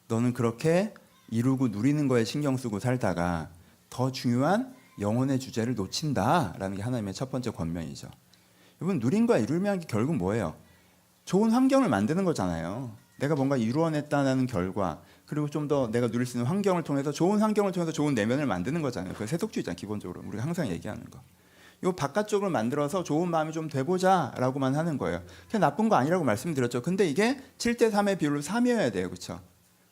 너는 그렇게 이루고 누리는 거에 신경 쓰고 살다가 더 중요한 영혼의 주제를 놓친다라는 게 하나님의 첫 번째 권면이죠. 여러분, 누림과 이루면 결국 뭐예요? 좋은 환경을 만드는 거잖아요. 내가 뭔가 이루어냈다는 결과, 그리고 좀 더 내가 누릴 수 있는 환경을 통해서, 좋은 환경을 통해서 좋은 내면을 만드는 거잖아요. 그게 세속주의잖아요. 기본적으로 우리가 항상 얘기하는 거. 이 바깥쪽을 만들어서 좋은 마음이 좀 돼보자라고만 하는 거예요. 그냥 나쁜 거 아니라고 말씀드렸죠. 근데 이게 7대3의 비율로 3이어야 돼요. 그렇죠?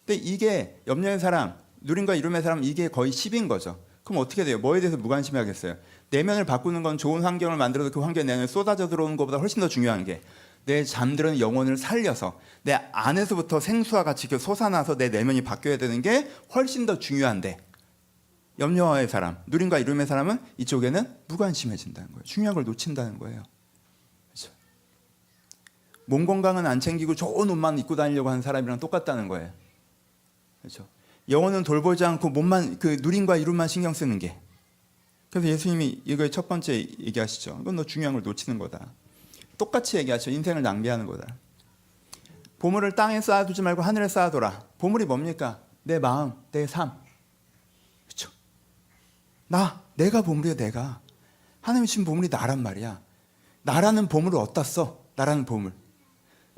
근데 이게 염려의 사람, 누림과 이룸의 사람, 이게 거의 10인 거죠. 그럼 어떻게 돼요? 뭐에 대해서 무관심하겠어요? 내면을 바꾸는 건 좋은 환경을 만들어서 그 환경에 내면에 쏟아져 들어오는 것보다 훨씬 더 중요한 게, 내 잠들은 영혼을 살려서 내 안에서부터 생수와 같이 솟아나서 내 내면이 바뀌어야 되는 게 훨씬 더 중요한데, 염려의 사람, 누림과 이룸의 사람은 이쪽에는 무관심해진다는 거예요. 중요한 걸 놓친다는 거예요. 그렇죠? 몸 건강은 안 챙기고 좋은 옷만 입고 다니려고 하는 사람이랑 똑같다는 거예요. 그렇죠? 영혼은 돌보지 않고 몸만, 그 누림과 이룸만 신경 쓰는 게. 그래서 예수님이 이거의 첫 번째 얘기하시죠. 이건 너 중요한 걸 놓치는 거다. 똑같이 얘기하죠. 인생을 낭비하는 거다. 보물을 땅에 쌓아두지 말고 하늘에 쌓아둬라. 보물이 뭡니까? 내 마음, 내 삶. 그렇죠? 내가 보물이야. 내가. 하나님이 주신 보물이 나란 말이야. 나라는 보물을 어디다 써? 나라는 보물.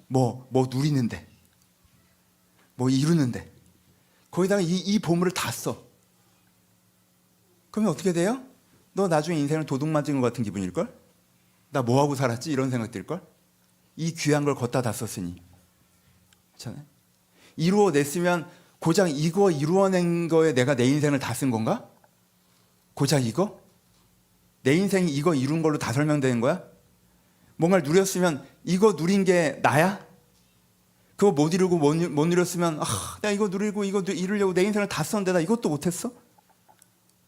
뭐 누리는데, 뭐 이루는데, 거기다가 이 보물을 다 써. 그러면 어떻게 돼요? 너 나중에 인생을 도둑 맞은 것 같은 기분일걸? 나 뭐하고 살았지? 이런 생각 들걸? 이 귀한 걸 걷다 다 썼으니. 그렇잖아요? 이루어냈으면 고작 이거 이루어낸 거에 내가 내 인생을 다 쓴 건가? 고작 이거? 내 인생이 이거 이룬 걸로 다 설명되는 거야? 뭔가를 누렸으면 이거 누린 게 나야? 그거 못 이루고 못 누렸으면 내가 이거 누리고 이거 이루려고 내 인생을 다 썼는데 나 이것도 못했어?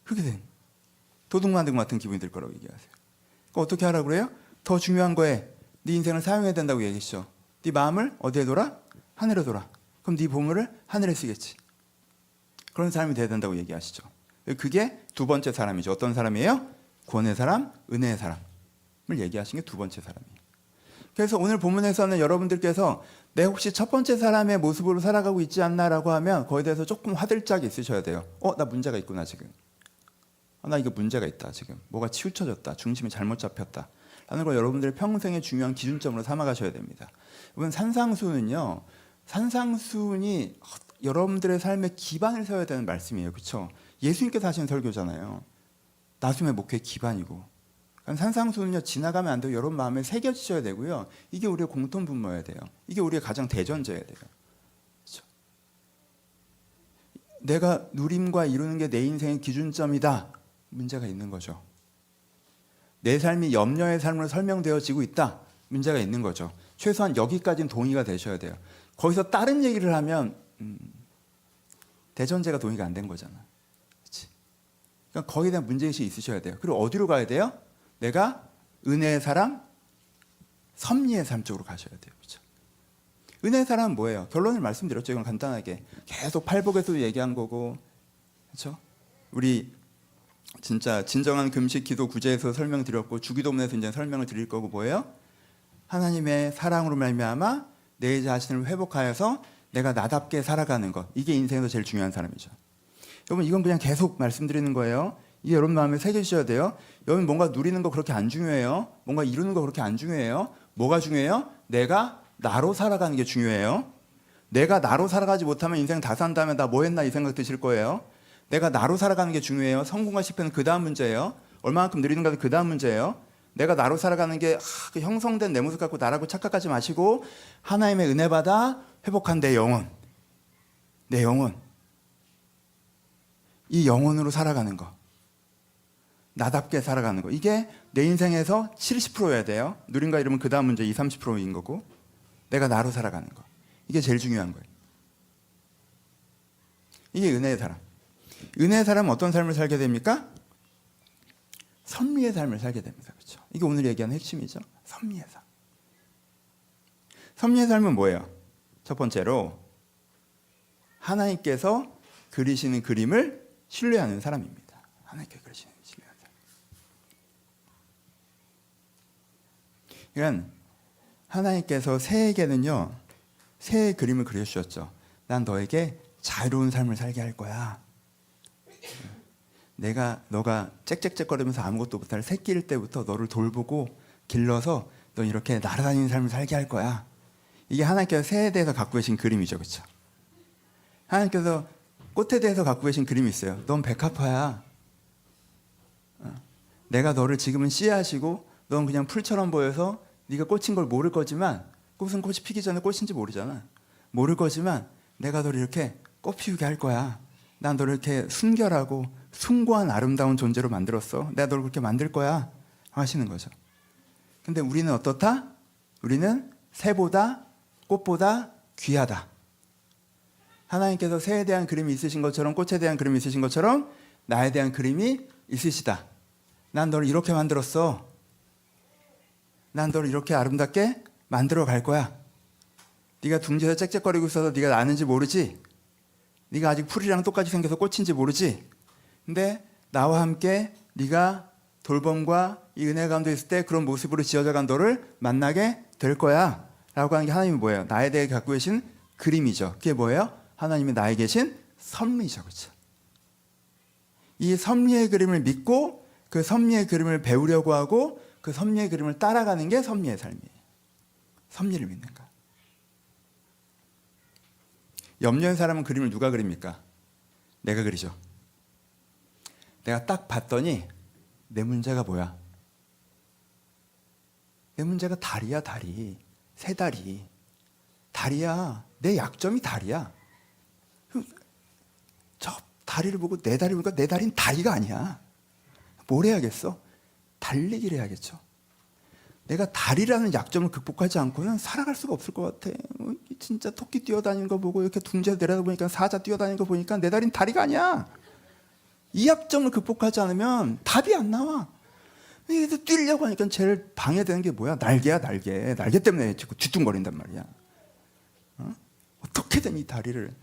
그렇게 된 도둑 만든 것 같은 기분이 들 거라고 얘기하세요. 그러니까 어떻게 하라고 그래요? 더 중요한 거에 네 인생을 사용해야 된다고 얘기했죠. 네 마음을 어디에 둬라? 하늘에 둬라. 그럼 네 보물을 하늘에 쓰겠지. 그런 사람이 돼야 된다고 얘기하시죠. 그게 두 번째 사람이죠. 어떤 사람이에요? 구원의 사람, 은혜의 사람을 얘기하신 게 두 번째 사람이에요. 그래서 오늘 본문에서는 여러분들께서 내 혹시 첫 번째 사람의 모습으로 살아가고 있지 않나라고 하면 거기에 대해서 조금 화들짝이 있으셔야 돼요. 나 문제가 있구나 지금. 나 이거 문제가 있다 지금. 뭐가 치우쳐졌다. 중심이 잘못 잡혔다. 라는 걸 여러분들의 평생의 중요한 기준점으로 삼아가셔야 됩니다. 여러분, 산상수훈이 여러분들의 삶의 기반을 세워야 되는 말씀이에요. 그렇죠? 예수님께서 하신 설교잖아요. 나중에 목회의 기반이고. 산상수훈은요, 지나가면 안 되고 여러분 마음에 새겨지셔야 되고요. 이게 우리의 공통분모여야 돼요. 이게 우리의 가장 대전제여야 돼요. 그렇죠? 내가 누림과 이루는 게 내 인생의 기준점이다. 문제가 있는 거죠. 내 삶이 염려의 삶으로 설명되어지고 있다. 문제가 있는 거죠. 최소한 여기까지는 동의가 되셔야 돼요. 거기서 다른 얘기를 하면 대전제가 동의가 안 된 거잖아. 그렇지? 그러니까 거기에 대한 문제의식이 있으셔야 돼요. 그리고 어디로 가야 돼요? 내가 은혜의 사람, 섭리의 삶 쪽으로 가셔야 돼요. 그렇죠? 은혜의 사람은 뭐예요? 결론을 말씀드렸죠. 이건 간단하게. 계속 팔복에서도 얘기한 거고. 그렇죠? 우리 진짜 진정한 금식 기도 구제에서 설명드렸고, 주기도문에서 이제 설명을 드릴 거고, 뭐예요? 하나님의 사랑으로 말미암아 내 자신을 회복하여서 내가 나답게 살아가는 것. 이게 인생에서 제일 중요한 사람이죠. 여러분, 이건 그냥 계속 말씀드리는 거예요. 이게 여러분 마음에 새겨주셔야 돼요. 여러분, 뭔가 누리는 거 그렇게 안 중요해요. 뭔가 이루는 거 그렇게 안 중요해요. 뭐가 중요해요? 내가 나로 살아가는 게 중요해요. 내가 나로 살아가지 못하면 인생 다 산다면 나 뭐 했나 이 생각 드실 거예요. 내가 나로 살아가는 게 중요해요. 성공과 실패는 그 다음 문제예요. 얼마만큼 누리는가도 그 다음 문제예요. 내가 나로 살아가는 게 그 형성된 내 모습 갖고 나라고 착각하지 마시고, 하나님의 은혜 받아 회복한 내 영혼, 이 영혼으로 살아가는 거, 나답게 살아가는 거, 이게 내 인생에서 70%여야 돼요. 누림과 이름은 그 다음 문제 20, 30%인 거고, 내가 나로 살아가는 거, 이게 제일 중요한 거예요. 이게 은혜의 사람. 은혜의 사람은 어떤 삶을 살게 됩니까? 섭리의 삶을 살게 됩니다. 그렇죠? 이게 오늘 얘기하는 핵심이죠. 섭리의 삶. 섭리의 삶은 뭐예요? 첫 번째로 하나님께서 그리시는 그림을 신뢰하는 사람입니다. 하나님께서 그리시는 신뢰하는 사람. 그러니까 하나님께서 새에게는요, 새의 그림을 그려주셨죠. 난 너에게 자유로운 삶을 살게 할 거야. 너가 짹짹짹거리면서 아무것도 못할 새끼일 때부터 너를 돌보고 길러서 너 이렇게 날아다니는 삶을 살게 할 거야. 이게 하나님께서 새에 대해서 갖고 계신 그림이죠. 그렇죠? 하나님께서 꽃에 대해서 갖고 계신 그림이 있어요. 넌 백합화야. 내가 너를 지금은 씨앗이고 넌 그냥 풀처럼 보여서 네가 꽃인 걸 모를 거지만, 꽃은 꽃이 피기 전에 꽃인지 모르잖아. 모를 거지만 내가 너를 이렇게 꽃 피우게 할 거야. 난 너를 이렇게 순결하고 숭고한 아름다운 존재로 만들었어. 내가 너를 그렇게 만들 거야 하시는 거죠. 근데 우리는 어떻다? 우리는 새보다 꽃보다 귀하다. 하나님께서 새에 대한 그림이 있으신 것처럼, 꽃에 대한 그림이 있으신 것처럼 나에 대한 그림이 있으시다. 난 너를 이렇게 만들었어. 난 너를 이렇게 아름답게 만들어 갈 거야. 네가 둥지에서 짹짹거리고 있어서 네가 나는지 모르지. 네가 아직 풀이랑 똑같이 생겨서 꽃인지 모르지. 근데 나와 함께 네가 돌봄과 이 은혜 가운데 있을 때 그런 모습으로 지어져 간 너를 만나게 될 거야 라고 하는 게 하나님이 뭐예요? 나에 대해 갖고 계신 그림이죠. 그게 뭐예요? 하나님이 나에 계신 섭리죠. 그렇죠? 이 섭리의 그림을 믿고 그 섭리의 그림을 배우려고 하고 그 섭리의 그림을 따라가는 게 섭리의 삶이에요. 섭리를 믿는 거. 염려의 사람은 그림을 누가 그립니까? 내가 그리죠. 내가 딱 봤더니 내 문제가 뭐야? 내 문제가 다리야, 다리. 새 다리. 다리야. 내 약점이 다리야. 저 다리를 보고 내 다리 보니까 내 다리는 다리가 아니야. 뭘 해야겠어? 달리기를 해야겠죠. 내가 다리라는 약점을 극복하지 않고는 살아갈 수가 없을 것 같아. 진짜 토끼 뛰어다니는 거 보고 이렇게 둥지에서 내려다보니까 사자 뛰어다니는 거 보니까 내 다리는 다리가 아니야. 이 약점을 극복하지 않으면 답이 안 나와. 이게 뛰려고 하니까 제일 방해되는 게 뭐야? 날개야, 날개. 날개 때문에 자꾸 뒤뚱거린단 말이야. 어떻게든 이 다리를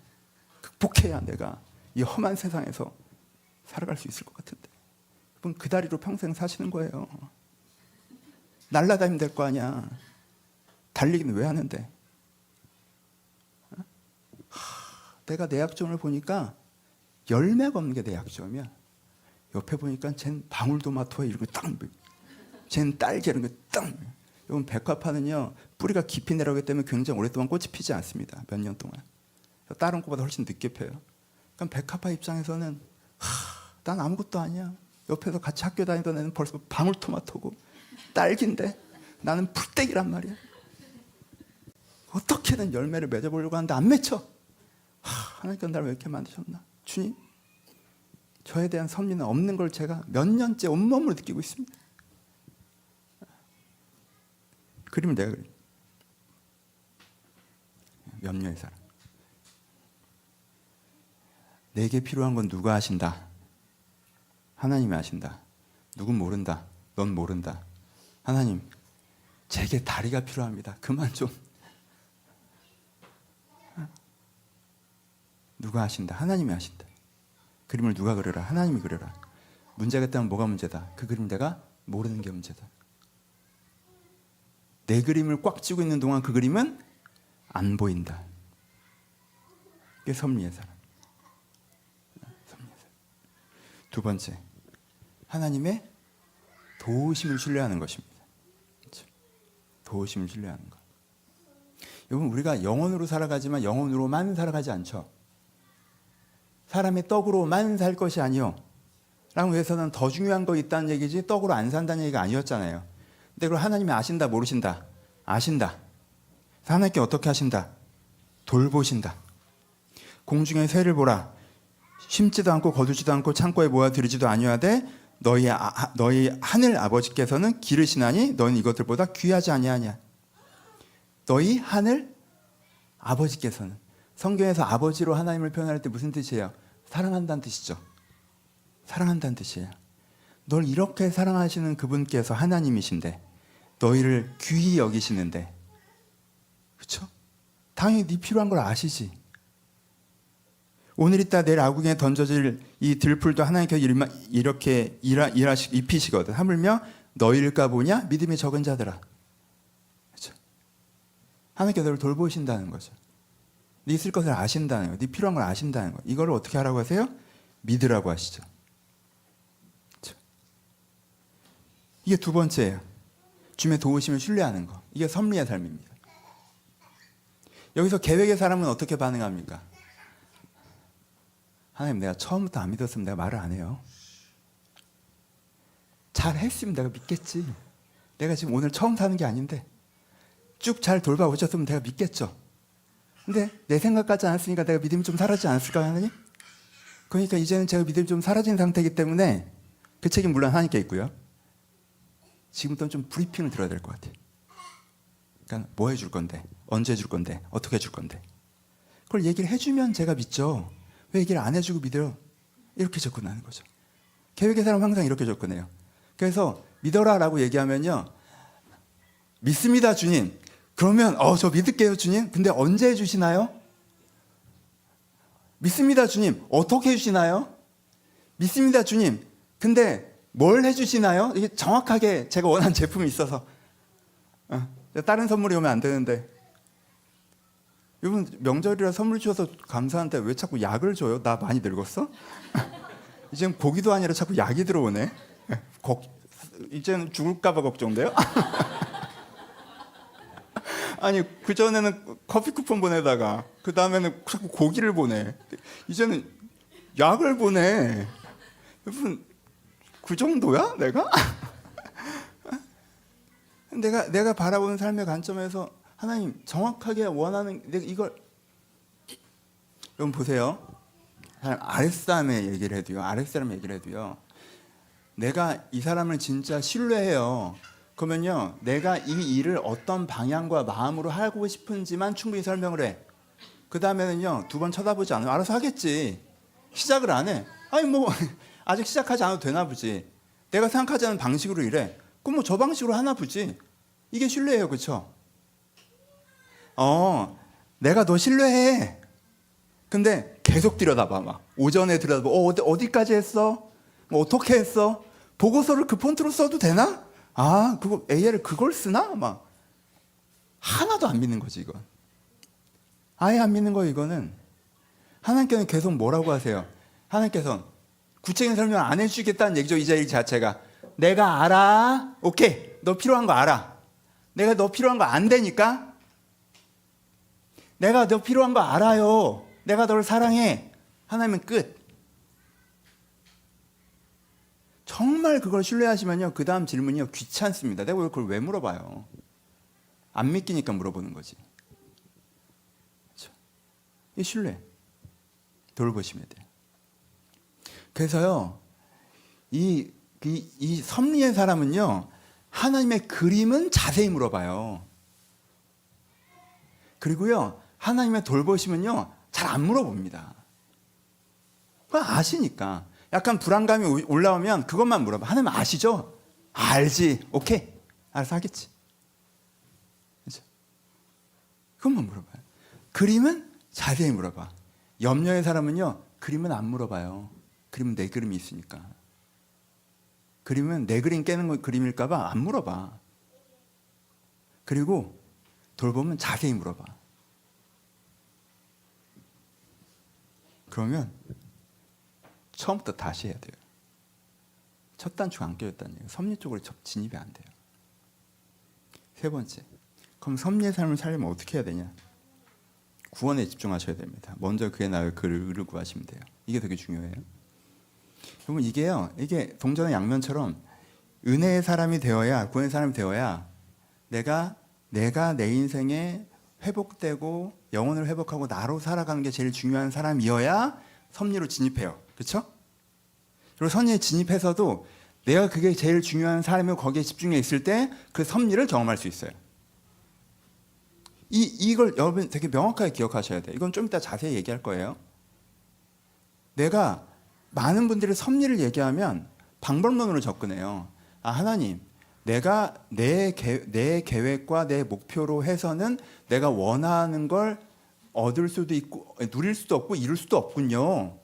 극복해야 내가 이 험한 세상에서 살아갈 수 있을 것 같은데. 그럼 그 다리로 평생 사시는 거예요. 날아다니면 될 거 아니야. 달리기는 왜 하는데? 내가 내 약점을 보니까 열매가 없는 게 내 약점이야. 옆에 보니까 쟨 방울토마토에 이렇게 딱, 쟨 딸기 이런 게 딱. 이건 백화파는요 뿌리가 깊이 내려오기 때문에 굉장히 오랫동안 꽃이 피지 않습니다. 몇 년 동안. 다른 꽃보다 훨씬 늦게 펴요. 그럼 백화파 입장에서는 난 아무것도 아니야. 옆에서 같이 학교 다니던 애는 벌써 방울토마토고 딸기인데 나는 풀떼기란 말이야. 어떻게든 열매를 맺어보려고 하는데 안 맺혀. 하나님께서 나를 왜 이렇게 만드셨나? 주님, 저에 대한 섭리는 없는 걸 제가 몇 년째 온몸으로 느끼고 있습니다. 그림을 내가 그려. 염려의 사람. 내게 필요한 건 누가 하신다? 하나님이 하신다. 누군 모른다. 넌 모른다. 하나님, 제게 다리가 필요합니다. 그만 좀. 누가 하신다? 하나님이 하신다. 그림을 누가 그려라? 하나님이 그려라. 문제가 있다면 뭐가 문제다? 그 그림 내가 모르는 게 문제다. 내 그림을 꽉 쥐고 있는 동안 그 그림은 안 보인다. 이게 섭리의 사람. 섭리의 사람. 두 번째, 하나님의 도우심을 신뢰하는 것입니다. 그렇죠? 도우심을 신뢰하는 것. 여러분, 우리가 영혼으로 살아가지만 영혼으로만 살아가지 않죠. 사람의 떡으로만 살 것이 아니요 라고 해서는 더 중요한 거 있다는 얘기지 떡으로 안 산다는 얘기가 아니었잖아요. 근데 그걸 하나님이 아신다 모르신다? 아신다. 하나님께 어떻게 하신다? 돌보신다. 공중의 새를 보라. 심지도 않고 거두지도 않고 창고에 모아 들이지도 아니하되 너희 하늘 아버지께서는 기르시나니 너는 이것들보다 귀하지 아니하냐. 너희 하늘 아버지께서는. 성경에서 아버지로 하나님을 표현할 때 무슨 뜻이에요? 사랑한다는 뜻이죠. 사랑한다는 뜻이에요. 널 이렇게 사랑하시는 그분께서 하나님이신데 너희를 귀히 여기시는데, 그렇죠? 당연히 네 필요한 걸 아시지. 오늘 있다 내일 아궁이에 던져질 이 들풀도 하나님께서 이렇게 입히시거든. 하물며 너희일까 보냐? 믿음이 적은 자들아. 그렇죠? 하나님께서 너를 돌보신다는 거죠. 네 있을 것을 아신다는 거, 네 필요한 걸 아신다는 거. 이거를 어떻게 하라고 하세요? 믿으라고 하시죠. 그렇죠? 이게 두 번째예요. 주님의 도우심을 신뢰하는 거. 이게 섭리의 삶입니다. 여기서 계획의 사람은 어떻게 반응합니까? 하나님, 내가 처음부터 안 믿었으면 내가 말을 안 해요. 잘 했으면 내가 믿겠지. 내가 지금 오늘 처음 사는 게 아닌데 쭉 잘 돌봐오셨으면 내가 믿겠죠. 근데 내 생각 같지 않았으니까 내가 믿음이 좀 사라지지 않았을까요, 하나님? 그러니까 이제는 제가 믿음이 좀 사라진 상태이기 때문에 그 책임 물론 하나님께 있고요. 지금부터는 좀 브리핑을 들어야 될 것 같아요. 그러니까 뭐 해줄 건데, 언제 해줄 건데, 어떻게 해줄 건데. 그걸 얘기를 해주면 제가 믿죠. 왜 얘기를 안 해주고 믿어요? 이렇게 접근하는 거죠. 계획의 사람은 항상 이렇게 접근해요. 그래서 믿어라라고 얘기하면요, 믿습니다 주님. 그러면 저 믿을게요 주님. 근데 언제 해주시나요? 믿습니다 주님. 어떻게 해주시나요? 믿습니다 주님. 근데 뭘 해주시나요? 이게 정확하게 제가 원하는 제품이 있어서 다른 선물이 오면 안 되는데, 여러분 명절이라 선물 주셔서 감사한데 왜 자꾸 약을 줘요? 나 많이 늙었어? 이제는 고기도 아니라 자꾸 약이 들어오네. 이제는 죽을까 봐 걱정돼요. 아니 그전에는 커피 쿠폰 보내다가 그 다음에는 자꾸 고기를 보내. 이제는 약을 보내. 여러분 그 정도야 내가? 내가 바라보는 삶의 관점에서 하나님 정확하게 원하는 이걸, 여러분 보세요. 아랫사람의 얘기를 해도요. 아랫사람의 얘기를 해도요. 내가 이 사람을 진짜 신뢰해요. 그러면요, 내가 이 일을 어떤 방향과 마음으로 하고 싶은지만 충분히 설명을 해. 그 다음에는요, 두 번 쳐다보지 않으면 알아서 하겠지. 시작을 안 해. 아니 뭐 아직 시작하지 않아도 되나 보지. 내가 생각하지 않은 방식으로 일해. 그럼 뭐 저 방식으로 하나 보지. 이게 신뢰예요, 그렇죠? 내가 너 신뢰해. 근데 계속 들여다봐. 막 오전에 들여다봐. 어디까지 했어? 뭐 어떻게 했어? 보고서를 그 폰트로 써도 되나? 그거 AI를 그걸 쓰나? 막 하나도 안 믿는 거지 이건. 아예 안 믿는 거 이거는. 하나님께서는 계속 뭐라고 하세요? 하나님께서는 구체적인 설명 안 해주시겠다는 얘기죠. 이 자리 자체가. 내가 알아. 오케이. 너 필요한 거 알아. 내가 너 필요한 거 안 되니까. 내가 너 필요한 거 알아요. 내가 너를 사랑해. 하나님은 끝. 정말 그걸 신뢰하시면요, 그 다음 질문이요 귀찮습니다. 내가 그걸 왜 물어봐요? 안 믿기니까 물어보는 거지. 그렇죠? 이 신뢰 돌보시면 돼요. 그래서요, 이 섭리의 사람은요, 하나님의 그림은 자세히 물어봐요. 그리고요, 하나님의 돌보심은요 잘 안 물어봅니다. 그건 아시니까. 약간 불안감이 올라오면 그것만 물어봐. 하나님 아시죠? 알지. 오케이. 알아서 하겠지. 그렇죠? 그것만 물어봐요. 그림은 자세히 물어봐. 염려의 사람은요, 그림은 안 물어봐요. 그림은 내 그림이 있으니까. 그림은 내 그림 깨는 거 그림일까 봐 안 물어봐. 그리고 돌보면 자세히 물어봐. 그러면 처음부터 다시 해야 돼요. 첫 단추가 안 껴졌다는 얘기예요. 섭리 쪽으로 진입이 안 돼요. 세 번째, 그럼 섭리의 삶을 살려면 어떻게 해야 되냐? 구원에 집중하셔야 됩니다. 먼저 그의 나의 그를 구하시면 돼요. 이게 되게 중요해요. 여러분 이게 동전의 양면처럼 은혜의 사람이 되어야, 구원의 사람이 되어야 내가 내 인생에 회복되고 영혼을 회복하고 나로 살아가는 게 제일 중요한 사람이어야 섭리로 진입해요. 그렇죠? 그리고 섭리에 진입해서도 내가 그게 제일 중요한 사람이고 거기에 집중해 있을 때 그 섭리를 경험할 수 있어요. 이걸 여러분 되게 명확하게 기억하셔야 돼요. 이건 좀 이따 자세히 얘기할 거예요. 내가 많은 분들이 섭리를 얘기하면 방법론으로 접근해요. 하나님, 내가 내 계획과 내 목표로 해서는 내가 원하는 걸 얻을 수도 있고 누릴 수도 없고 이룰 수도 없군요.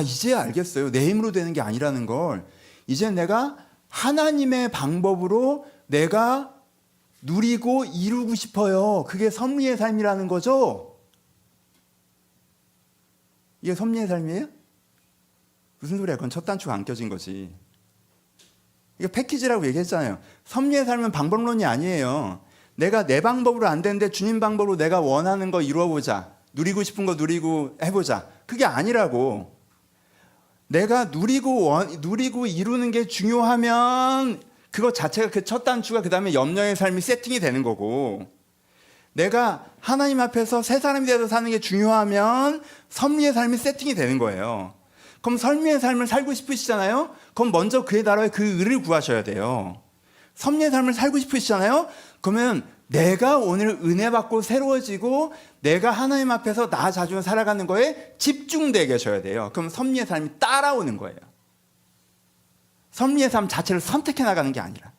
이제 알겠어요. 내 힘으로 되는 게 아니라는 걸. 이제 내가 하나님의 방법으로 내가 누리고 이루고 싶어요. 그게 섭리의 삶이라는 거죠. 이게 섭리의 삶이에요? 무슨 소리야? 그건 첫 단추가 안 껴진 거지. 이거 패키지라고 얘기했잖아요. 섭리의 삶은 방법론이 아니에요. 내가 내 방법으로 안 되는데 주님 방법으로 내가 원하는 거 이루어보자. 누리고 싶은 거 누리고 해보자. 그게 아니라고. 내가 누리고 이루는 게 중요하면 그것 자체가 그 첫 단추가 그 다음에 염려의 삶이 세팅이 되는 거고, 내가 하나님 앞에서 새 사람이 되어서 사는 게 중요하면 섭리의 삶이 세팅이 되는 거예요. 그럼 섭리의 삶을 살고 싶으시잖아요? 그럼 먼저 그의 나라의 그 의를 구하셔야 돼요. 섭리의 삶을 살고 싶으시잖아요? 그러면 내가 오늘 은혜 받고 새로워지고 내가 하나님 앞에서 나 자주 살아가는 거에 집중되게 계셔야 돼요. 그럼 섭리의 삶이 따라오는 거예요. 섭리의 삶 자체를 선택해 나가는 게 아니라,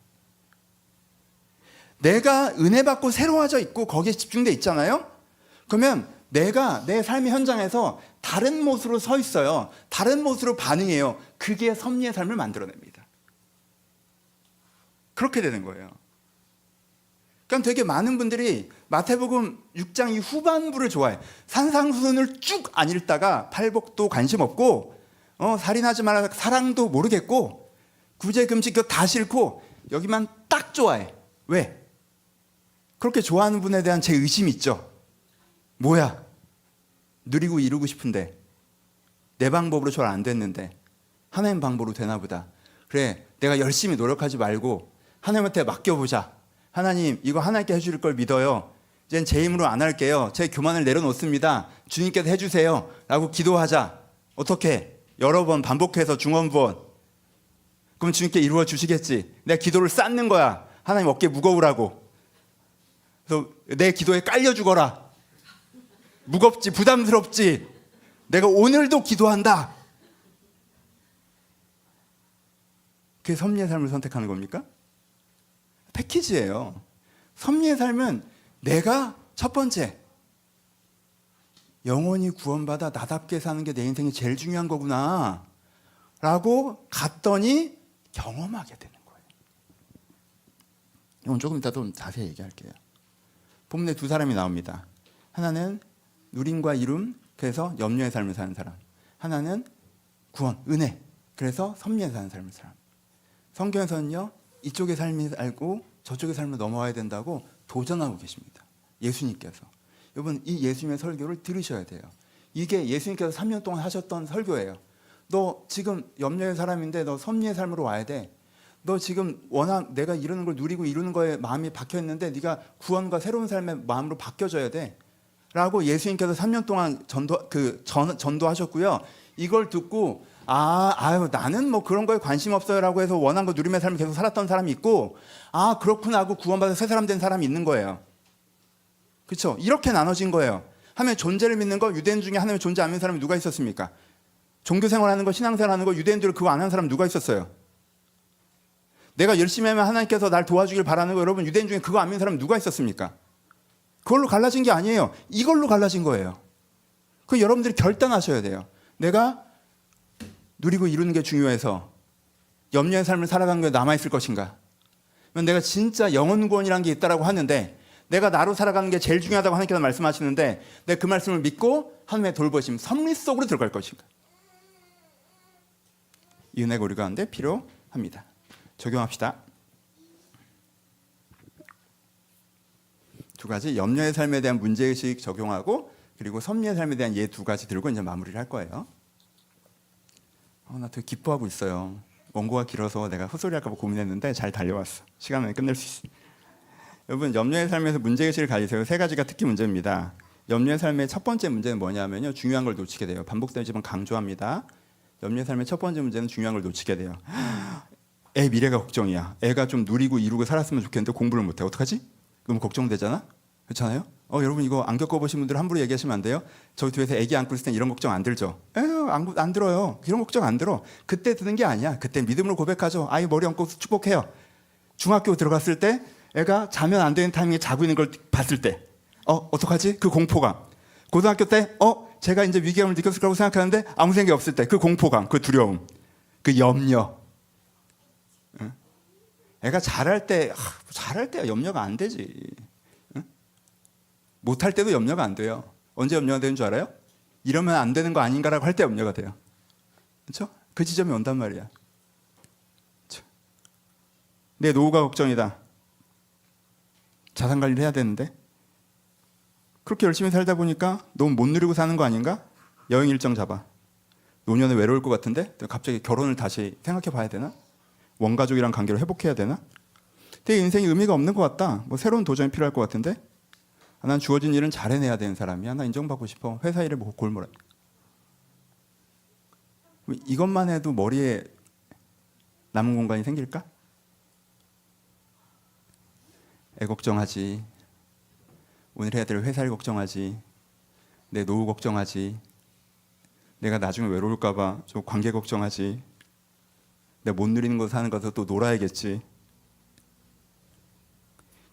내가 은혜 받고 새로워져 있고 거기에 집중돼 있잖아요? 그러면 내가 내 삶의 현장에서 다른 모습으로 서 있어요. 다른 모습으로 반응해요. 그게 섭리의 삶을 만들어냅니다. 그렇게 되는 거예요. 그러니까 되게 많은 분들이 마태복음 6장 이 후반부를 좋아해. 산상수훈을 쭉 안 읽다가 팔복도 관심 없고, 살인하지 말라 사랑도 모르겠고, 구제 금지 그거 다 싫고 여기만 딱 좋아해. 왜? 그렇게 좋아하는 분에 대한 제 의심이 있죠. 뭐야? 누리고 이루고 싶은데 내 방법으로 잘 안 됐는데 하나님 방법으로 되나 보다. 그래, 내가 열심히 노력하지 말고 하나님한테 맡겨보자. 하나님, 이거 하나님께 해줄 걸 믿어요. 이젠 제 힘으로 안 할게요. 제 교만을 내려놓습니다. 주님께서 해주세요 라고 기도하자. 어떻게? 여러 번 반복해서 중원부원. 그럼 주님께 이루어 주시겠지. 내가 기도를 쌓는 거야. 하나님 어깨 무거우라고. 그래서 내 기도에 깔려 죽어라. 무겁지, 부담스럽지. 내가 오늘도 기도한다. 그게 섭리의 삶을 선택하는 겁니까? 패키지예요. 섭리의 삶은 내가 첫 번째 영원히 구원받아 나답게 사는 게 내 인생이 제일 중요한 거구나 라고 갔더니 경험하게 되는 거예요. 이건 조금 이따 좀 자세히 얘기할게요. 본문에 두 사람이 나옵니다. 하나는 누림과 이룸, 그래서 염려의 삶을 사는 사람. 하나는 구원, 은혜, 그래서 섭리에 사는 삶을 사람. 성경에서는요, 이쪽의 삶이 알고 저쪽의 삶을 넘어와야 된다고 도전하고 계십니다. 예수님께서. 여러분, 이 예수님의 설교를 들으셔야 돼요. 이게 예수님께서 3년 동안 하셨던 설교예요. 너 지금 염려의 사람인데 너 섭리의 삶으로 와야 돼. 너 지금 워낙 내가 이루는 걸 누리고 이루는 거에 마음이 박혀있는데 네가 구원과 새로운 삶의 마음으로 바뀌어져야 돼 라고 예수님께서 3년 동안 전도하셨고요. 이걸 듣고 나는 뭐 그런 거에 관심 없어요 라고 해서 원한 거 누림의 삶을 계속 살았던 사람이 있고, 그렇구나 하고 구원받아서 새 사람 된 사람이 있는 거예요. 그렇죠? 이렇게 나눠진 거예요. 하나님의 존재를 믿는 거, 유대인 중에 하나님의 존재 안 믿는 사람이 누가 있었습니까? 종교생활하는 거, 신앙생활하는 거, 유대인들을 그거 안 하는 사람 누가 있었어요? 내가 열심히 하면 하나님께서 날 도와주길 바라는 거, 여러분 유대인 중에 그거 안 믿는 사람 누가 있었습니까? 그걸로 갈라진 게 아니에요. 이걸로 갈라진 거예요. 그 여러분들이 결단하셔야 돼요. 내가 누리고 이루는 게 중요해서 염려의 삶을 살아가는 게 남아있을 것인가? 내가 진짜 영혼 구원이라는 게 있다고 하는데, 내가 나로 살아가는 게 제일 중요하다고 하나님께서 말씀하시는데 내가 그 말씀을 믿고 하나님의 돌보심, 섭리 속으로 들어갈 것인가? 이 은혜가 우리 가운데 필요합니다. 적용합시다. 두 가지, 염려의 삶에 대한 문제의식 적용하고, 그리고 섭리의 삶에 대한 예 두 가지 들고 이제 마무리를 할 거예요. 나 되게 기뻐하고 있어요. 원고가 길어서 내가 헛소리 할까 봐 고민했는데 잘 달려왔어. 시간 안에 끝낼 수 있어. 여러분, 염려의 삶에서 문제의식을 가지세요. 세 가지가 특히 문제입니다. 염려의 삶의 첫 번째 문제는 뭐냐면요, 중요한 걸 놓치게 돼요. 반복되지만 강조합니다. 염려의 삶의 첫 번째 문제는 중요한 걸 놓치게 돼요. 애 미래가 걱정이야. 애가 좀 누리고 이루고 살았으면 좋겠는데 공부를 못해. 어떡하지? 그럼 걱정되잖아? 그렇잖아요? 여러분 이거 안 겪어보신 분들 함부로 얘기하시면 안 돼요. 저희 뒤에서 애기 안고 있을 땐 이런 걱정 안 들죠? 안 들어요. 이런 걱정 안 들어. 그때 드는 게 아니야. 그때 믿음으로 고백하죠. 아이 머리 얹고 축복해요. 중학교 들어갔을 때 애가 자면 안 되는 타이밍에 자고 있는 걸 봤을 때 어떡하지? 그 공포감. 고등학교 때 제가 이제 위기감을 느꼈을 거라고 생각하는데 아무 생각이 없을 때 그 공포감, 그 두려움, 그 염려. 애가 잘할 때 염려가 안 되지. 못할 때도 염려가 안 돼요. 언제 염려가 되는 줄 알아요? 이러면 안 되는 거 아닌가라고 할 때 염려가 돼요. 그렇죠? 그 지점이 온단 말이야. 그렇죠? 내 노후가 걱정이다. 자산 관리를 해야 되는데 그렇게 열심히 살다 보니까 너무 못 누리고 사는 거 아닌가? 여행 일정 잡아. 노년에 외로울 것 같은데 갑자기 결혼을 다시 생각해 봐야 되나? 원가족이랑 관계를 회복해야 되나? 되게 인생이 의미가 없는 것 같다. 뭐 새로운 도전이 필요할 것 같은데 난 주어진 일은 잘 해내야 되는 사람이야. 나 인정받고 싶어. 회사 일에 뭐 골몰아. 이것만 해도 머리에 남은 공간이 생길까? 애 걱정하지. 오늘 해야 될 회사 일 걱정하지. 내 노후 걱정하지. 내가 나중에 외로울까 봐 좀 관계 걱정하지. 내가 못 누리는 거 사는 거서 또 놀아야겠지.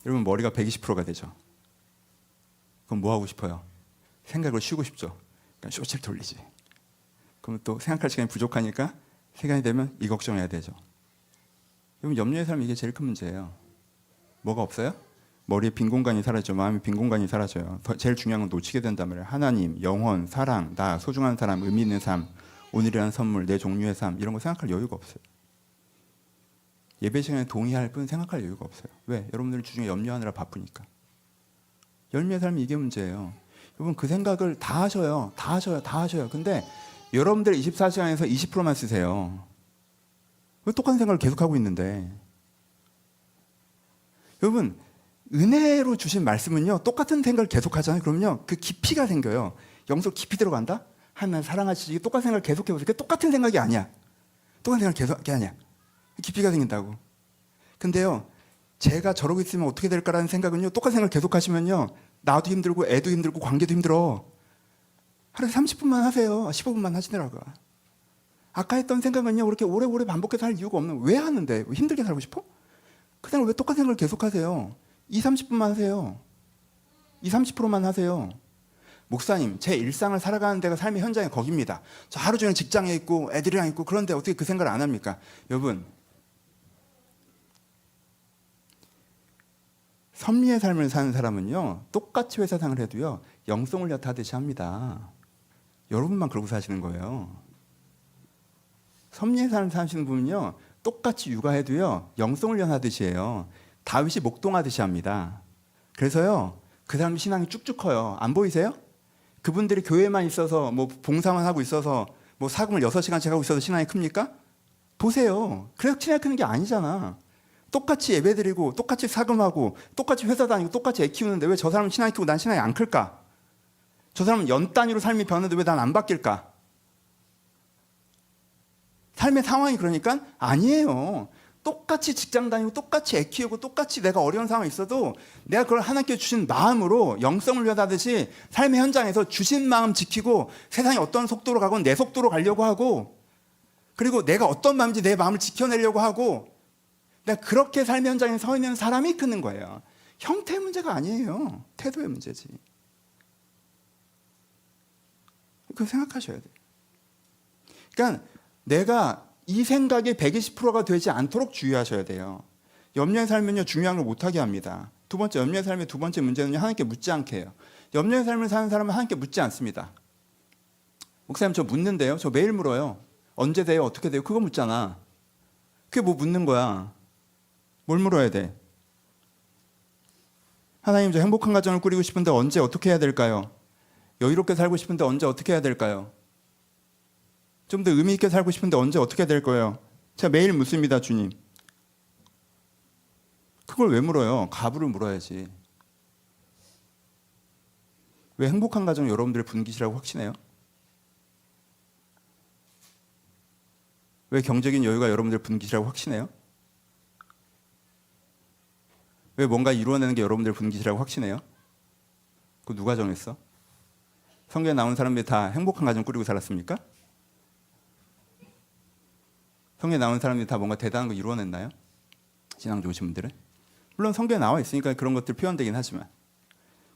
여러분 머리가 120%가 되죠. 그럼 뭐 하고 싶어요? 생각을 쉬고 싶죠. 그러니까 쇼츠를 돌리지. 그럼 또 생각할 시간이 부족하니까 시간이 되면 이 걱정해야 되죠. 여러분 염려의 삶 이게 제일 큰 문제예요. 뭐가 없어요? 머리에 빈 공간이 사라져, 마음에 빈 공간이 사라져요. 제일 중요한 건 놓치게 된단 말이에요. 하나님, 영혼, 사랑, 나, 소중한 사람, 의미 있는 삶, 오늘이라는 선물, 내 종류의 삶 이런 거 생각할 여유가 없어요. 예배 시간에 동의할 뿐 생각할 여유가 없어요. 왜? 여러분들 주중에 염려하느라 바쁘니까. 열매의 삶이 이게 문제예요. 여러분 그 생각을 다 하셔요. 다 하셔요. 근데 여러분들 24시간에서 20%만 쓰세요. 왜 똑같은 생각을 계속하고 있는데. 여러분 은혜로 주신 말씀은요 똑같은 생각을 계속하잖아요. 그러면요 그 깊이가 생겨요. 영적 깊이 들어간다? 하나님 사랑하시지. 똑같은 생각을 계속해보세요. 그게 똑같은 생각이 아니야. 똑같은 생각을 계속한 게 아니야. 깊이가 생긴다고. 근데요 제가 저러고 있으면 어떻게 될까라는 생각은요 똑같은 생각을 계속하시면요 나도 힘들고 애도 힘들고 관계도 힘들어. 하루에 30분만 하세요. 15분만 하시더라고요. 아까 했던 생각은요 그렇게 오래오래 반복해서 할 이유가 없는. 왜 하는데? 왜 힘들게 살고 싶어? 그 생각을 왜 똑같은 생각을 계속하세요? 30분만 하세요. 30%만 하세요. 목사님, 제 일상을 살아가는 데가 삶의 현장이 거기입니다. 저 하루 종일 직장에 있고 애들이랑 있고 그런데 어떻게 그 생각을 안 합니까? 여러분, 섭리의 삶을 사는 사람은요 똑같이 회사 생활을 해도요 영성을 엿하듯이 합니다. 여러분만 그러고 사시는 거예요. 섭리의 삶을 사시는 분은요 똑같이 육아해도요 영성을 엿하듯이 해요. 다윗이 목동하듯이 합니다. 그래서요 그 사람 신앙이 쭉쭉 커요. 안 보이세요? 그분들이 교회만 있어서 뭐 봉사만 하고 있어서 뭐 사금을 6시간씩 하고 있어서 신앙이 큽니까? 보세요. 그래서 신앙이 크는 게 아니잖아. 똑같이 예배드리고 똑같이 사금하고 똑같이 회사 다니고 똑같이 애 키우는데 왜 저 사람은 신앙이 크고 난 신앙이 안 클까? 저 사람은 연 단위로 삶이 변하는데 왜 난 안 바뀔까? 삶의 상황이 그러니까 아니에요. 똑같이 직장 다니고 똑같이 애 키우고 똑같이 내가 어려운 상황이 있어도 내가 그걸 하나님께 주신 마음으로 영성을 요하듯이 삶의 현장에서 주신 마음 지키고 세상이 어떤 속도로 가건 내 속도로 가려고 하고 그리고 내가 어떤 마음인지 내 마음을 지켜내려고 하고 내가 그렇게 삶의 현장에 서 있는 사람이 크는 거예요. 형태의 문제가 아니에요. 태도의 문제지. 그거 생각하셔야 돼요. 그러니까 내가 이 생각이 120%가 되지 않도록 주의하셔야 돼요. 염려의 삶은요 중요한 걸 못하게 합니다. 두 번째 염려의 삶의 두 번째 문제는요 하나님께 묻지 않게 해요. 염려의 삶을 사는 사람은 하나님께 묻지 않습니다. 목사님 저 묻는데요. 저 매일 물어요. 언제 돼요? 어떻게 돼요? 그거 묻잖아. 그게 뭐 묻는 거야? 뭘 물어야 돼? 하나님 저 행복한 가정을 꾸리고 싶은데 언제 어떻게 해야 될까요? 여유롭게 살고 싶은데 언제 어떻게 해야 될까요? 좀 더 의미 있게 살고 싶은데 언제 어떻게 될 거예요? 제가 매일 묻습니다, 주님. 그걸 왜 물어요? 가부를 물어야지. 왜 행복한 가정 여러분들의 분깃이라고 확신해요? 왜 경제적인 여유가 여러분들의 분깃이라고 확신해요? 왜 뭔가 이루어내는 게 여러분들의 분깃이라고 확신해요? 그거 누가 정했어? 성경에 나온 사람들이 다 행복한 가정 꾸리고 살았습니까? 성경에 나온 사람들이 다 뭔가 대단한 거 이루어냈나요? 신앙 좋으신 분들은? 물론 성경에 나와 있으니까 그런 것들 표현되긴 하지만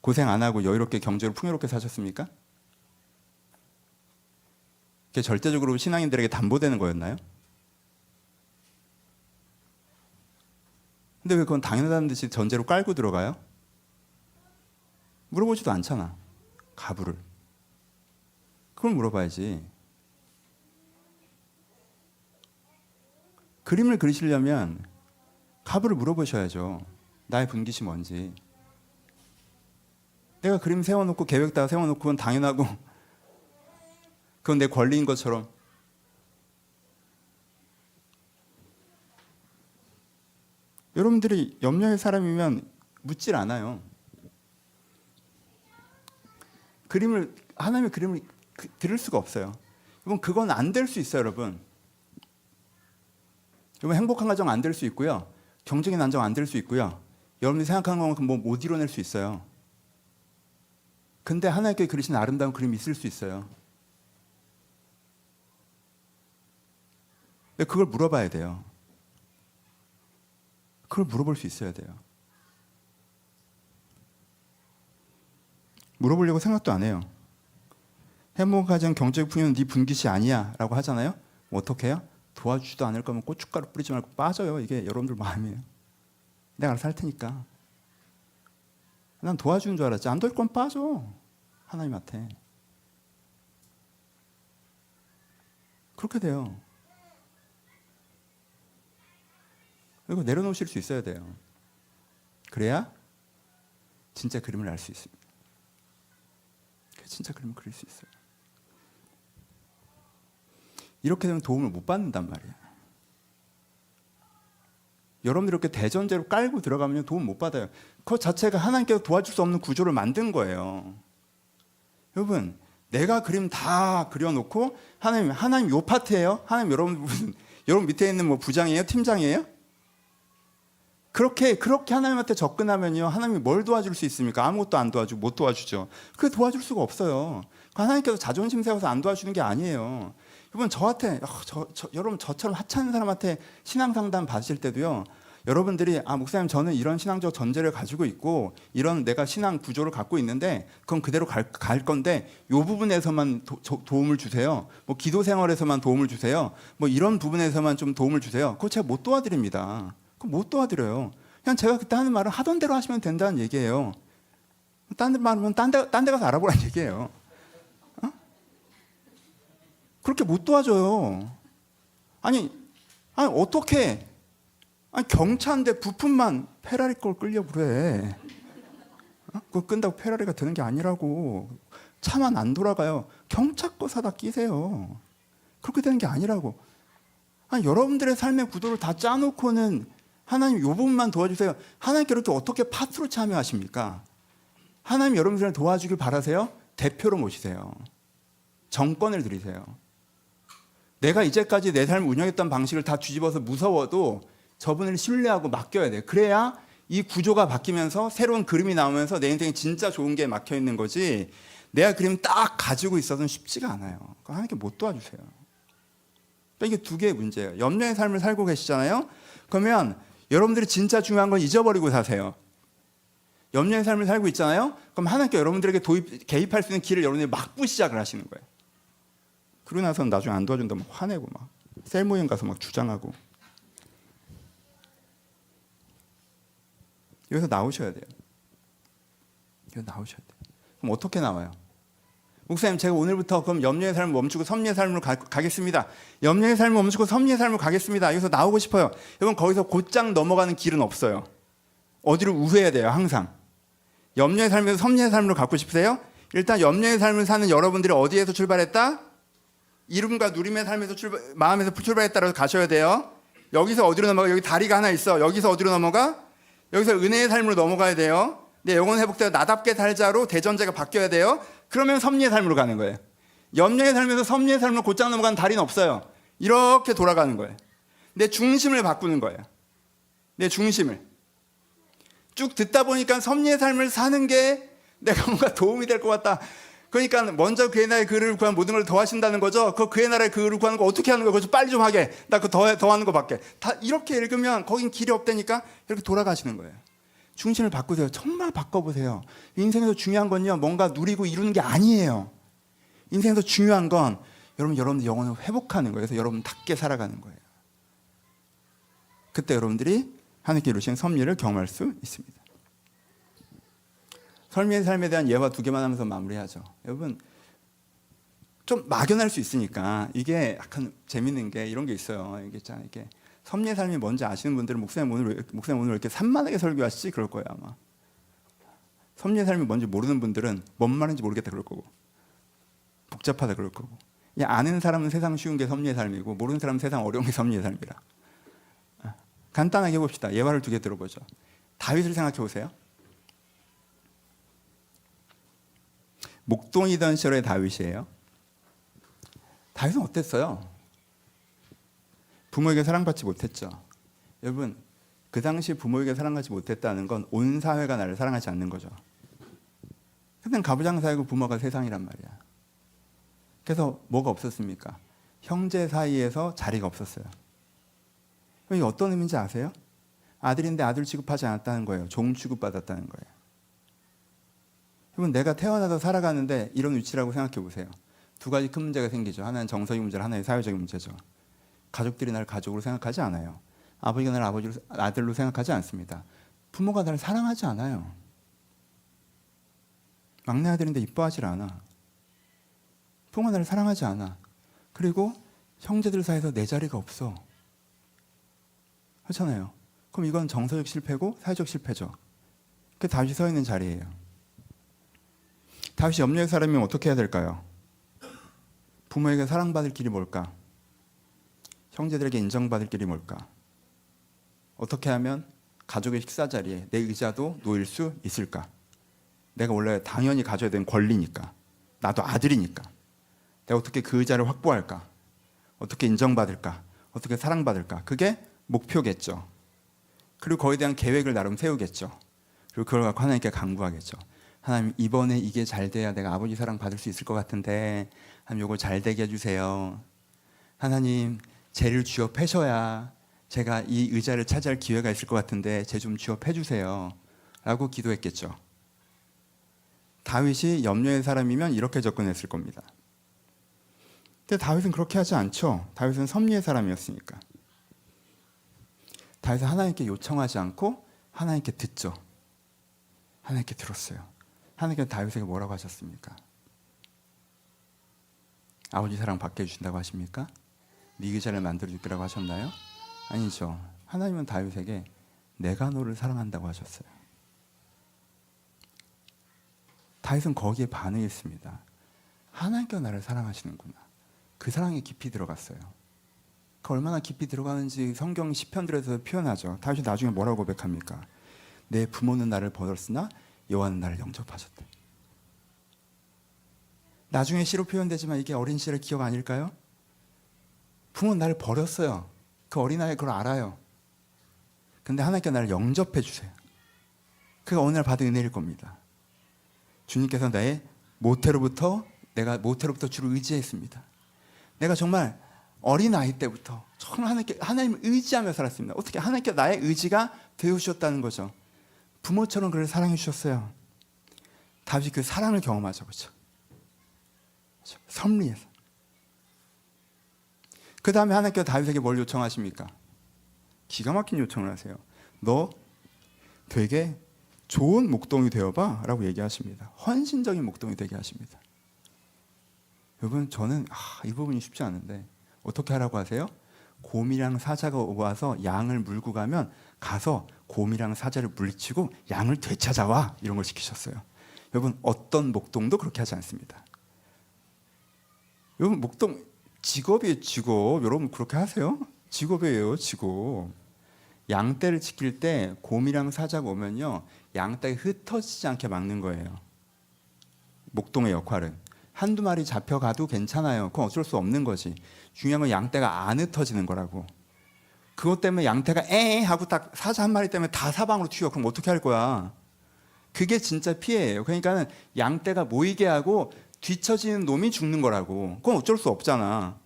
고생 안 하고 여유롭게 경제로 풍요롭게 사셨습니까? 그게 절대적으로 신앙인들에게 담보되는 거였나요? 근데 왜 그건 당연하다는 듯이 전제로 깔고 들어가요? 물어보지도 않잖아. 가부를. 그걸 물어봐야지. 그림을 그리시려면 가부를 물어보셔야죠. 나의 분깃이 뭔지. 내가 그림 세워놓고 계획 다 세워놓고 그건 당연하고 그건 내 권리인 것처럼 여러분들이 염려의 사람이면 묻질 않아요. 하나님의 그림을 들을 수가 없어요. 여러분 그건 안 될 수 있어요, 여러분. 여러분 행복한 가정 안 될 수 있고요. 경제적인 안정 안 될 수 있고요. 여러분이 생각하는 것만큼 못 이뤄낼 수 있어요. 근데 하나님께 그리신 아름다운 그림이 있을 수 있어요. 근데 그걸 물어봐야 돼요. 그걸 물어볼 수 있어야 돼요. 물어보려고 생각도 안 해요. 행복하지 않은 경제적 풍요는 네 분깃이 아니야 라고 하잖아요. 뭐 어떻게 해요? 도와주지도 않을 거면 고춧가루 뿌리지 말고 빠져요. 이게 여러분들 마음이에요. 내가 알아서 할 테니까. 난 도와주는 줄 알았지. 안 도울 건 빠져. 하나님한테. 그렇게 돼요. 그리고 내려놓으실 수 있어야 돼요. 그래야 진짜 그림을 알 수 있습니다. 진짜 그림을 그릴 수 있어요. 이렇게 되면 도움을 못 받는단 말이에요. 여러분들 이렇게 대전제로 깔고 들어가면 도움 못 받아요. 그것 자체가 하나님께서 도와줄 수 없는 구조를 만든 거예요. 여러분, 내가 그림 다 그려놓고 하나님 요 파트예요? 하나님 여러분 밑에 있는 뭐 부장이에요? 팀장이에요? 그렇게 하나님한테 접근하면요, 하나님이 뭘 도와줄 수 있습니까? 아무것도 안 도와주고 못 도와주죠. 그게 도와줄 수가 없어요. 하나님께서 자존심 세워서 안 도와주는 게 아니에요. 여러분 저한테 여러분 저처럼 하찮은 사람한테 신앙 상담 받으실 때도요, 여러분들이 목사님 저는 이런 신앙적 전제를 가지고 있고 이런 내가 신앙 구조를 갖고 있는데 그건 그대로 갈 건데 이 부분에서만 도움을 주세요. 뭐 기도 생활에서만 도움을 주세요. 뭐 이런 부분에서만 좀 도움을 주세요. 그거 제가 못 도와드립니다. 그거 못 도와드려요. 그냥 제가 그때 하는 말은 하던 대로 하시면 된다는 얘기예요. 딴 데 말하면 딴 데 가서 알아보라는 얘기예요. 그렇게 못 도와줘요. 아니 어떻게 경차인데 부품만 페라리 걸 끌려고 그래. 그거 끈다고 페라리가 되는 게 아니라고. 차만 안 돌아가요. 경차 거 사다 끼세요. 그렇게 되는 게 아니라고. 여러분들의 삶의 구도를 다 짜놓고는 하나님 이 부분만 도와주세요. 하나님께 이렇게 어떻게 파트로 참여하십니까? 하나님 여러분들을 도와주길 바라세요? 대표로 모시세요. 정권을 드리세요. 내가 이제까지 내 삶을 운영했던 방식을 다 뒤집어서 무서워도 저분을 신뢰하고 맡겨야 돼요. 그래야 이 구조가 바뀌면서 새로운 그림이 나오면서 내 인생에 진짜 좋은 게 막혀 있는 거지, 내가 그림 딱 가지고 있어서는 쉽지가 않아요. 하나님께 못 도와주세요. 이게 두 개의 문제예요. 염려의 삶을 살고 계시잖아요. 그러면 여러분들이 진짜 중요한 건 잊어버리고 사세요. 염려의 삶을 살고 있잖아요. 그럼 하나님께 여러분들에게 개입할 수 있는 길을 여러분들이 막부 시작을 하시는 거예요. 그러고 나서는 나중에 안 도와준다 막 화내고 막 셀 모임 가서 막 주장하고. 여기서 나오셔야 돼요. 여기서 나오셔야 돼요. 그럼 어떻게 나와요? 목사님 제가 오늘부터 그럼 염려의 삶을 멈추고 섭리의 삶으로 가겠습니다. 염려의 삶을 멈추고 섭리의 삶으로 가겠습니다. 여기서 나오고 싶어요. 여러분 거기서 곧장 넘어가는 길은 없어요. 어디로 우회해야 돼요. 항상. 염려의 삶에서 섭리의 삶으로 가고 싶으세요? 일단 염려의 삶을 사는 여러분들이 어디에서 출발했다? 이름과 누림의 삶에서 마음에서 출발했다고 가셔야 돼요. 여기서 어디로 넘어가? 여기 다리가 하나 있어. 여기서 어디로 넘어가? 여기서 은혜의 삶으로 넘어가야 돼요. 내 영혼 회복되어 나답게 살자로 대전제가 바뀌어야 돼요. 그러면 섭리의 삶으로 가는 거예요. 염려의 삶에서 섭리의 삶으로 곧장 넘어가는 다리는 없어요. 이렇게 돌아가는 거예요. 내 중심을 바꾸는 거예요. 내 중심을. 쭉 듣다 보니까 섭리의 삶을 사는 게 내가 뭔가 도움이 될 것 같다. 그러니까 먼저 그의 나라의 의를 구한 모든 걸 더하신다는 거죠. 그의 나라의 의를 구하는 거 어떻게 하는 거예요? 그거 빨리 좀 하게. 나 그거 더하는 거 밖에. 다 이렇게 읽으면 거긴 길이 없다니까 이렇게 돌아가시는 거예요. 중심을 바꾸세요. 정말 바꿔보세요. 인생에서 중요한 건요, 뭔가 누리고 이루는 게 아니에요. 인생에서 중요한 건 여러분들 영혼을 회복하는 거예요. 그래서 여러분답게 살아가는 거예요. 그때 여러분들이 하나님께 이루신 섭리를 경험할 수 있습니다. 섭리의 삶에 대한 예화 두 개만 하면서 마무리하죠. 여러분, 좀 막연할 수 있으니까 이게 약간 재밌는 게 이런 게 있어요. 이게 참 이게 섭리의 삶이 뭔지 아시는 분들은 목사님 오늘 왜 이렇게 산만하게 설교하시지 그럴 거예요 아마. 섭리의 삶이 뭔지 모르는 분들은 뭔 말인지 모르겠다 그럴 거고 복잡하다 그럴 거고. 아는 사람은 세상 쉬운 게 섭리의 삶이고 모르는 사람은 세상 어려운 게 섭리의 삶이라. 간단하게 해봅시다. 예화를 2개 들어보죠. 다윗을 생각해 보세요. 목동이던 시절의 다윗이에요. 다윗은 어땠어요? 부모에게 사랑받지 못했죠. 여러분, 그 당시 부모에게 사랑받지 못했다는 건 온 사회가 나를 사랑하지 않는 거죠. 그냥 가부장사이고 부모가 세상이란 말이야. 그래서 뭐가 없었습니까? 형제 사이에서 자리가 없었어요. 이게 어떤 의미인지 아세요? 아들인데 아들 취급하지 않았다는 거예요. 종 취급받았다는 거예요. 여러분, 내가 태어나서 살아가는데 이런 위치라고 생각해 보세요. 2가지 큰 문제가 생기죠. 하나는 정서적 문제, 하나는 사회적인 문제죠. 가족들이 나를 가족으로 생각하지 않아요. 아버지가 나를 아들로 생각하지 않습니다. 부모가 나를 사랑하지 않아요. 막내 아들인데 이뻐하지 않아. 부모가 나를 사랑하지 않아. 그리고 형제들 사이에서 내 자리가 없어. 그렇잖아요. 그럼 이건 정서적 실패고 사회적 실패죠. 그게 다윗이 서 있는 자리예요. 다윗이 염려의 사람이면 어떻게 해야 될까요? 부모에게 사랑받을 길이 뭘까? 형제들에게 인정받을 길이 뭘까? 어떻게 하면 가족의 식사 자리에 내 의자도 놓일 수 있을까? 내가 원래 당연히 가져야 되는 권리니까. 나도 아들이니까. 내가 어떻게 그 의자를 확보할까? 어떻게 인정받을까? 어떻게 사랑받을까? 그게 목표겠죠. 그리고 거기에 대한 계획을 나름 세우겠죠. 그리고 그걸 갖고 하나님께 간구하겠죠. 하나님, 이번에 이게 잘 돼야 내가 아버지 사랑 받을 수 있을 것 같은데 하나님 이걸 잘 되게 해주세요. 하나님, 쟤를 취업하셔야 제가 이 의자를 차지할 기회가 있을 것 같은데 쟤 좀 취업해 주세요 라고 기도했겠죠. 다윗이 염려의 사람이면 이렇게 접근했을 겁니다. 근데 다윗은 그렇게 하지 않죠. 다윗은 섭리의 사람이었으니까. 다윗은 하나님께 요청하지 않고 하나님께 듣죠. 하나님께 들었어요. 하나님께서 다윗에게 뭐라고 하셨습니까? 아버지 사랑 받게 해주신다고 하십니까? 네 의자를 만들어줄게라고 하셨나요? 아니죠. 하나님은 다윗에게 내가 너를 사랑한다고 하셨어요. 다윗은 거기에 반응했습니다. 하나님께서 나를 사랑하시는구나. 그 사랑에 깊이 들어갔어요. 그 얼마나 깊이 들어가는지 성경 시편들에서 표현하죠. 다윗이 나중에 뭐라고 고백합니까? 내 부모는 나를 버렸으나 여호와는 나를 영접하셨다. 나중에 시로 표현되지만 이게 어린 시절의 기억 아닐까요? 부모는 나를 버렸어요. 그 어린아이 그걸 알아요. 근데 하나님께 나를 영접해 주세요. 그가 어느 날 받은 은혜일 겁니다. 주님께서 나의 내가 모태로부터 주를 의지했습니다. 내가 정말 어린아이 때부터 정말 하나님을 의지하며 살았습니다. 어떻게 하나님께 나의 의지가 되어주셨다는 거죠. 부모처럼 그를 사랑해 주셨어요. 다윗이 그 사랑을 경험하죠. 그렇죠? 섭리에서. 그 다음에 하나님께서 다윗에게 뭘 요청하십니까? 기가 막힌 요청을 하세요. 너 되게 좋은 목동이 되어봐 라고 얘기하십니다. 헌신적인 목동이 되게 하십니다. 여러분, 저는 이 부분이 쉽지 않은데 어떻게 하라고 하세요? 곰이랑 사자가 와서 양을 물고 가서 곰이랑 사자를 물리치고 양을 되찾아와, 이런 걸 시키셨어요. 여러분, 어떤 목동도 그렇게 하지 않습니다. 여러분, 목동 직업이에요. 직업. 여러분 그렇게 하세요? 직업이에요. 직업. 양떼를 지킬 때 곰이랑 사자가 오면요, 양떼가 흩어지지 않게 막는 거예요. 목동의 역할은. 한두 마리 잡혀가도 괜찮아요. 그건 어쩔 수 없는 거지. 중요한 건 양떼가 안 흩어지는 거라고. 그것 때문에 양떼가 에 하고 딱 사자 한 마리 때문에 다 사방으로 튀어. 그럼 어떻게 할 거야? 그게 진짜 피해예요. 그러니까는 양떼가 모이게 하고 뒤처지는 놈이 죽는 거라고. 그건 어쩔 수 없잖아.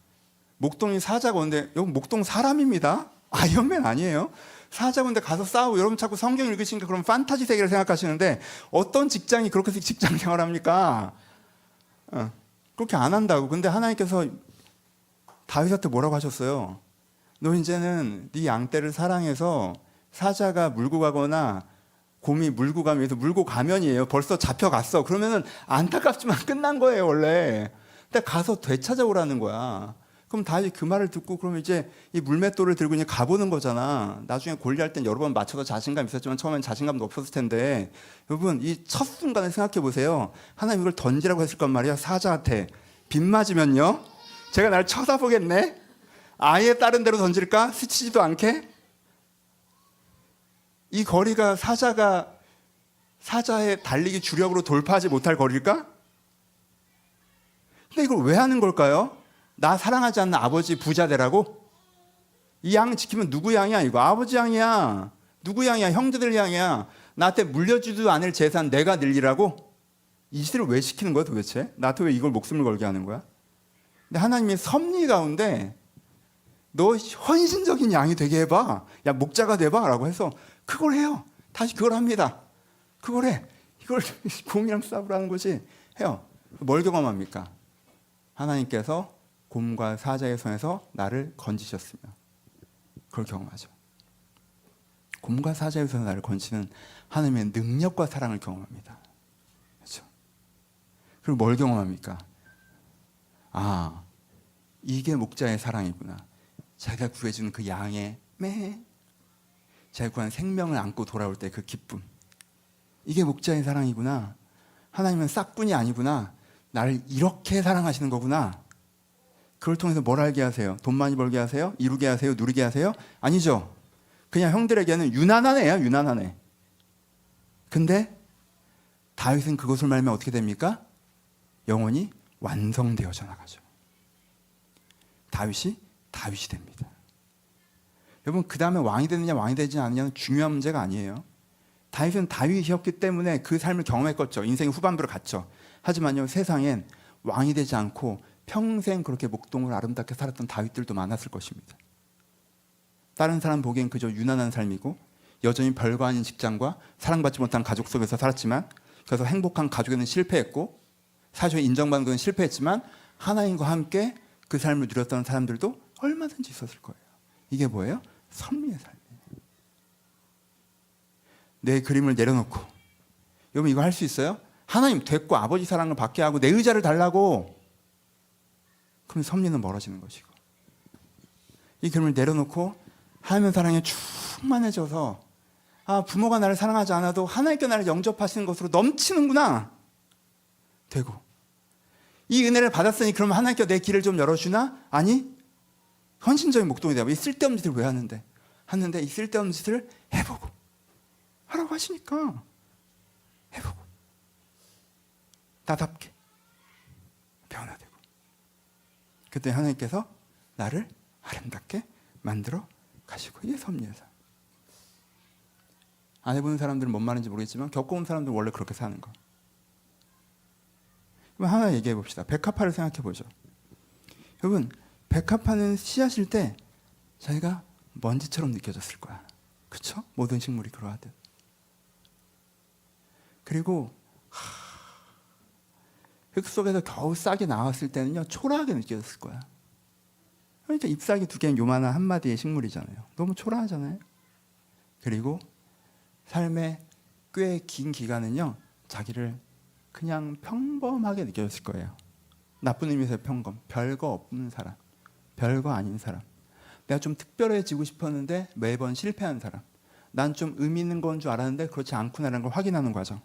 목동이 사자가 오는데, 여러분 목동 사람입니다. 아이언맨 아니에요. 사자가 오는데 가서 싸우고. 여러분 자꾸 성경 읽으시니까 그럼 판타지 세계를 생각하시는데 어떤 직장이 그렇게 직장 생활합니까? 그렇게 안 한다고. 근데 하나님께서 다윗한테 뭐라고 하셨어요? 너 이제는 네 양떼를 사랑해서 사자가 물고 가거나 곰이 물고 가면서 물고 가면이에요. 벌써 잡혀갔어. 그러면은 안타깝지만 끝난 거예요, 원래. 근데 가서 되찾아오라는 거야. 그럼 다윗이 그 말을 듣고 그러면 이제 이 물맷돌을 들고 그냥 가보는 거잖아. 나중에 골리할 땐 여러 번 맞춰서 자신감 있었지만 처음엔 자신감도 없었을 텐데, 여러분 이 첫 순간을 생각해 보세요. 하나님 이걸 던지라고 했을 건 말이야. 사자한테 빗 맞으면요, 제가 날 쳐다보겠네. 아예 다른 데로 던질까? 스치지도 않게. 이 거리가 사자의 달리기 주력으로 돌파하지 못할 거리일까? 근데 이걸 왜 하는 걸까요? 나 사랑하지 않는 아버지 부자 되라고? 이 양 지키면 누구 양이야 이거? 아버지 양이야. 누구 양이야? 형제들 양이야. 나한테 물려주지도 않을 재산 내가 늘리라고? 이 짓을 왜 시키는 거야 도대체? 나한테 왜 이걸 목숨을 걸게 하는 거야? 근데 하나님의 섭리 가운데 너 헌신적인 양이 되게 해봐. 야 목자가 돼봐 라고 해서 그걸 해요. 다시 그걸 합니다. 그걸 해. 이걸 곰이랑 싸우라는 거지. 해요. 뭘 경험합니까? 하나님께서 곰과 사자의 손에서 나를 건지셨으며 그걸 경험하죠. 곰과 사자의 손에서 나를 건지는 하나님의 능력과 사랑을 경험합니다. 그렇죠? 그리고 뭘 경험합니까? 아, 이게 목자의 사랑이구나. 자기가 구해주는 그 양의 자기가 구한 생명을 안고 돌아올 때 그 기쁨. 이게 목자의 사랑이구나. 하나님은 싹뿐이 아니구나. 나를 이렇게 사랑하시는 거구나. 그걸 통해서 뭘 알게 하세요? 돈 많이 벌게 하세요? 이루게 하세요? 누리게 하세요? 아니죠. 그냥 형들에게는 유난한 애야, 유난한 애. 근데 다윗은 그것을 말하면 어떻게 됩니까? 영원히 완성되어져 나가죠. 다윗이 됩니다. 여러분 그 다음에 왕이 되느냐 왕이 되지 않느냐는 중요한 문제가 아니에요. 다윗은 다윗이었기 때문에 그 삶을 경험했겠죠. 인생의 후반부를 갔죠. 하지만요 세상엔 왕이 되지 않고 평생 그렇게 목동을 아름답게 살았던 다윗들도 많았을 것입니다. 다른 사람 보기엔 그저 유난한 삶이고 여전히 별거 아닌 직장과 사랑받지 못한 가족 속에서 살았지만, 그래서 행복한 가족에는 실패했고 사회적으로 인정받는 것은 실패했지만 하나님과 함께 그 삶을 누렸던 사람들도 얼마든지 있었을 거예요. 이게 뭐예요? 섭리의 삶이에요. 내 그림을 내려놓고, 여러분 이거 할 수 있어요? 하나님 됐고 아버지 사랑을 받게 하고 내 의자를 달라고. 그럼 섭리는 멀어지는 것이고, 이 그림을 내려놓고 하나님의 사랑에 충만해져서 아 부모가 나를 사랑하지 않아도 하나님께 나를 영접하시는 것으로 넘치는구나 되고, 이 은혜를 받았으니 그럼 하나님께 내 길을 좀 열어주나? 아니, 헌신적인 목동이 되고 이 쓸데없는 짓을 왜 하는데 이 쓸데없는 짓을 해보고 하라고 하시니까 해보고 나답게 변화되고, 그때 하나님께서 나를 아름답게 만들어 가시고, 이게 섭리의 삶. 안 해보는 사람들은 뭔 말인지 모르겠지만 겪어온 사람들은 원래 그렇게 사는 거. 그럼 하나 얘기해 봅시다. 백합화를 생각해 보죠. 여러분 백합화는 씨앗일 때 자기가 먼지처럼 느껴졌을 거야. 그렇죠? 모든 식물이 그러하듯. 그리고 흙 속에서 겨우 싹이 나왔을 때는요 초라하게 느껴졌을 거야. 그러니까 잎사귀 두 개는 요만한 한 마디의 식물이잖아요. 너무 초라하잖아요. 그리고 삶의 꽤 긴 기간은요 자기를 그냥 평범하게 느껴졌을 거예요. 나쁜 의미에서의 평범, 별거 없는 사람, 별거 아닌 사람. 내가 좀 특별해지고 싶었는데 매번 실패한 사람. 난 좀 의미 있는 건 줄 알았는데 그렇지 않구나라는 걸 확인하는 과정.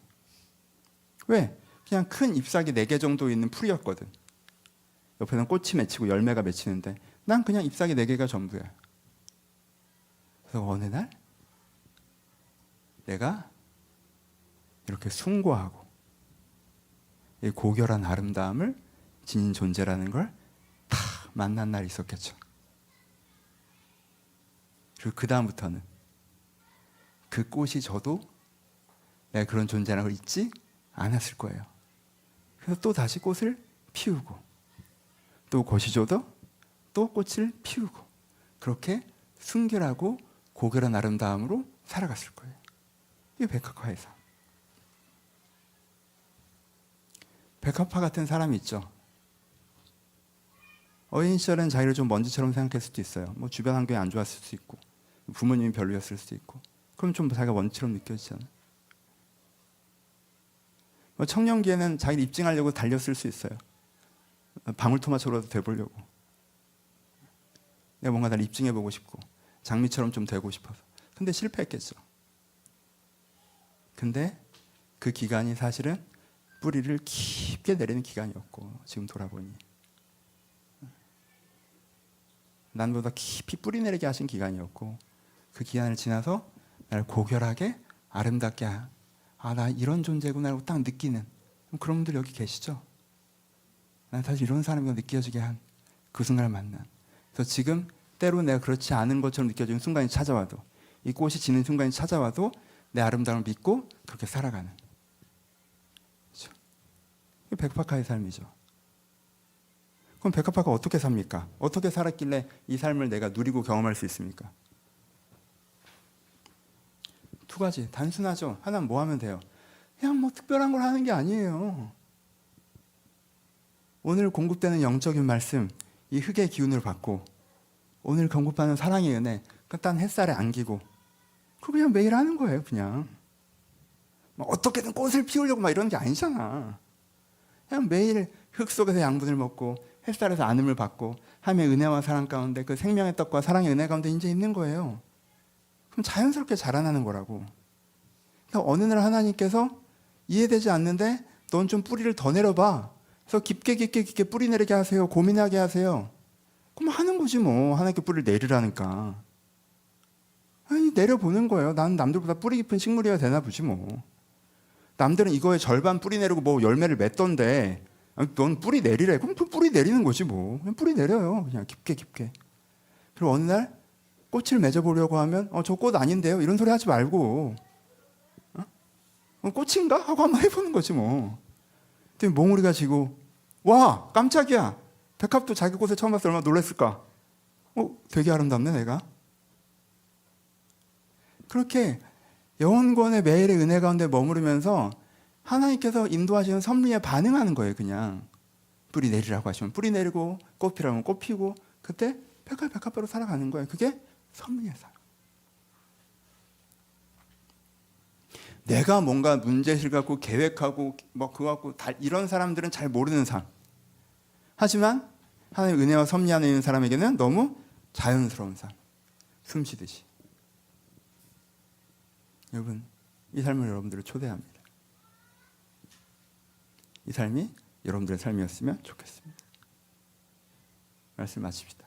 왜? 그냥 큰 잎사귀 4개 정도 있는 풀이었거든. 옆에는 꽃이 맺히고 열매가 맺히는데 난 그냥 잎사귀 4개가 전부야. 그래서 어느 날 내가 이렇게 숭고하고 이 고결한 아름다움을 지닌 존재라는 걸 다 만난 날이 있었겠죠. 그리고 그 다음부터는 그 꽃이 져도 내가 그런 존재라는 걸 잊지 않았을 거예요. 그래서 또 다시 꽃을 피우고 또 꽃이 져도 또 꽃을 피우고 그렇게 순결하고 고결한 아름다움으로 살아갔을 거예요. 이게 백합화의 삶. 백합화 같은 사람이 있죠. 어린 시절엔 자기를 좀 먼지처럼 생각할 수도 있어요. 뭐 주변 환경이 안 좋았을 수도 있고 부모님이 별로였을 수도 있고, 그럼 좀 자기가 먼지처럼 느껴지잖아요. 뭐 청년기에는 자기를 입증하려고 달렸을 수 있어요. 방울토마토라도 돼보려고. 내가 뭔가 날 입증해보고 싶고 장미처럼 좀 되고 싶어서. 근데 실패했겠죠. 근데 그 기간이 사실은 뿌리를 깊게 내리는 기간이었고, 지금 돌아보니 난보다 깊이 뿌리 내리게 하신 기간이었고, 그 기간을 지나서 나를 고결하게 아름답게, 나 이런 존재구나 라고 딱 느끼는 그런 분들 여기 계시죠? 난 사실 이런 사람이가 느껴지게 한 그 순간을 만난. 그래서 지금 때로 내가 그렇지 않은 것처럼 느껴지는 순간이 찾아와도, 이 꽃이 지는 순간이 찾아와도 내 아름다움을 믿고 그렇게 살아가는, 그렇죠? 이게 백합화의 삶이죠. 그럼 백합화가 어떻게 삽니까? 어떻게 살았길래 이 삶을 내가 누리고 경험할 수 있습니까? 두 가지, 단순하죠. 하나는 뭐 하면 돼요? 그냥 뭐 특별한 걸 하는 게 아니에요. 오늘 공급되는 영적인 말씀, 이 흙의 기운을 받고, 오늘 공급하는 사랑의 은혜, 딴 햇살에 안기고, 그거 그냥 매일 하는 거예요. 그냥 막 어떻게든 꽃을 피우려고 막 이런 게 아니잖아. 그냥 매일 흙 속에서 양분을 먹고 햇살에서 안음을 받고 하나님의 은혜와 사랑 가운데, 그 생명의 떡과 사랑의 은혜 가운데 이제 있는 거예요. 그럼 자연스럽게 자라나는 거라고. 그러니까 어느 날 하나님께서 이해되지 않는데 넌 좀 뿌리를 더 내려봐. 그래서 깊게 뿌리 내리게 하세요. 고민하게 하세요. 그럼 하는 거지 뭐. 하나님께 뿌리를 내리라니까. 아니, 내려보는 거예요. 나는 남들보다 뿌리 깊은 식물이어야 되나 보지 뭐. 남들은 이거에 절반 뿌리 내리고 뭐 열매를 맺던데, 넌 뿌리 내리래. 그럼 뿌리 내리는 거지 뭐. 그냥 뿌리 내려요. 그냥 깊게. 그리고 어느 날 꽃을 맺어보려고 하면 저 꽃 아닌데요? 이런 소리 하지 말고, 꽃인가? 하고 한번 해보는 거지 뭐. 근데 몽우리가 지고, 와, 깜짝이야. 백합도 자기 꽃에 처음 봤을 때 얼마나 놀랐을까? 되게 아름답네 내가. 그렇게 영원권의 매일의 은혜 가운데 머무르면서 하나님께서 인도하시는 섭리에 반응하는 거예요. 그냥 뿌리 내리라고 하시면 뿌리 내리고, 꽃 피라면 꽃 피고, 그때 백합으로 살아가는 거예요. 그게 섭리의 삶. 내가 뭔가 문제를 갖고 계획하고 뭐 그거 갖고 이런 사람들은 잘 모르는 삶. 하지만 하나님의 은혜와 섭리 안에 있는 사람에게는 너무 자연스러운 삶. 숨 쉬듯이. 여러분, 이 삶을 여러분들을 초대합니다. 이 삶이 여러분들의 삶이었으면 좋겠습니다. 말씀 마칩시다.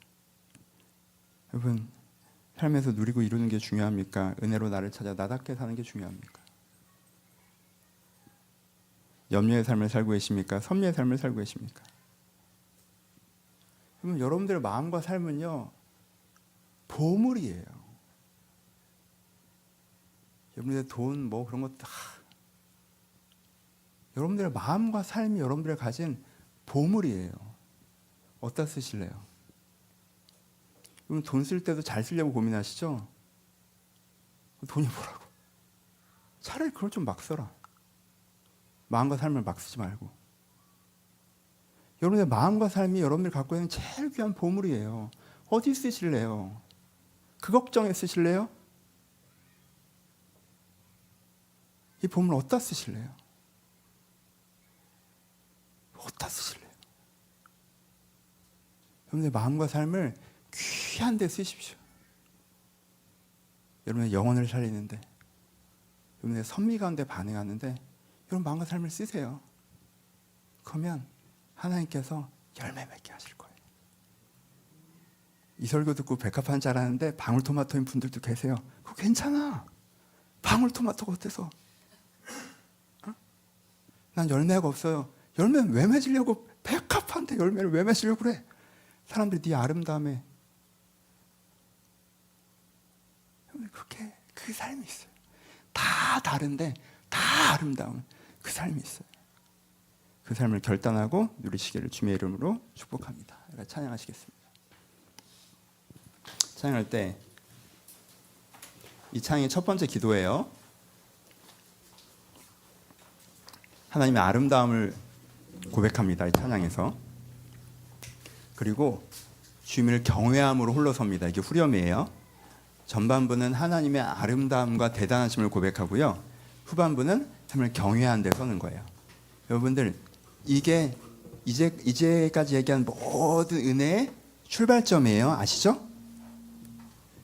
여러분, 삶에서 누리고 이루는 게 중요합니까? 은혜로 나를 찾아 나답게 사는 게 중요합니까? 염려의 삶을 살고 계십니까? 섭리의 삶을 살고 계십니까? 그러면 여러분들의 마음과 삶은요, 보물이에요. 여러분들의 돈, 뭐 그런 것 다, 여러분들의 마음과 삶이 여러분들이 가진 보물이에요. 어디다 쓰실래요? 여러분 돈 쓸 때도 잘 쓰려고 고민하시죠? 돈이 뭐라고? 차라리 그걸 좀 막 써라. 마음과 삶을 막 쓰지 말고. 여러분의 마음과 삶이 여러분들이 갖고 있는 제일 귀한 보물이에요. 어디 쓰실래요? 그 걱정에 쓰실래요? 이 보물 어디다 쓰실래요? 어디다 쓰실래요? 여러분의 마음과 삶을 귀한 데 쓰십시오. 여러분의 영혼을 살리는데, 여러분의 선미 가운데 반응하는데 여러분 마음과 삶을 쓰세요. 그러면 하나님께서 열매 맺게 하실 거예요. 이 설교 듣고 백합한 줄 알았는데 방울토마토인 분들도 계세요. 그거 괜찮아. 방울토마토가 어때서? 난 열매가 없어요. 열매는 왜 맺으려고? 백합한테 열매를 왜 맺으려고 그래? 사람들이 네 아름다움에, 그렇게 그 삶이 있어요. 다 다른데 다 아름다운 그 삶이 있어요. 그 삶을 결단하고 누리시기를 주님의 이름으로 축복합니다. 찬양하시겠습니다. 찬양할 때 이 찬양의 첫 번째 기도예요. 하나님의 아름다움을 고백합니다. 이 찬양에서. 그리고 주님을 경외함으로 홀로 섭니다. 이게 후렴이에요. 전반부는 하나님의 아름다움과 대단하심을 고백하고요, 후반부는 하나님을 경외하는 데 서는 거예요. 여러분들, 이게 이제까지 얘기한 모든 은혜의 출발점이에요. 아시죠?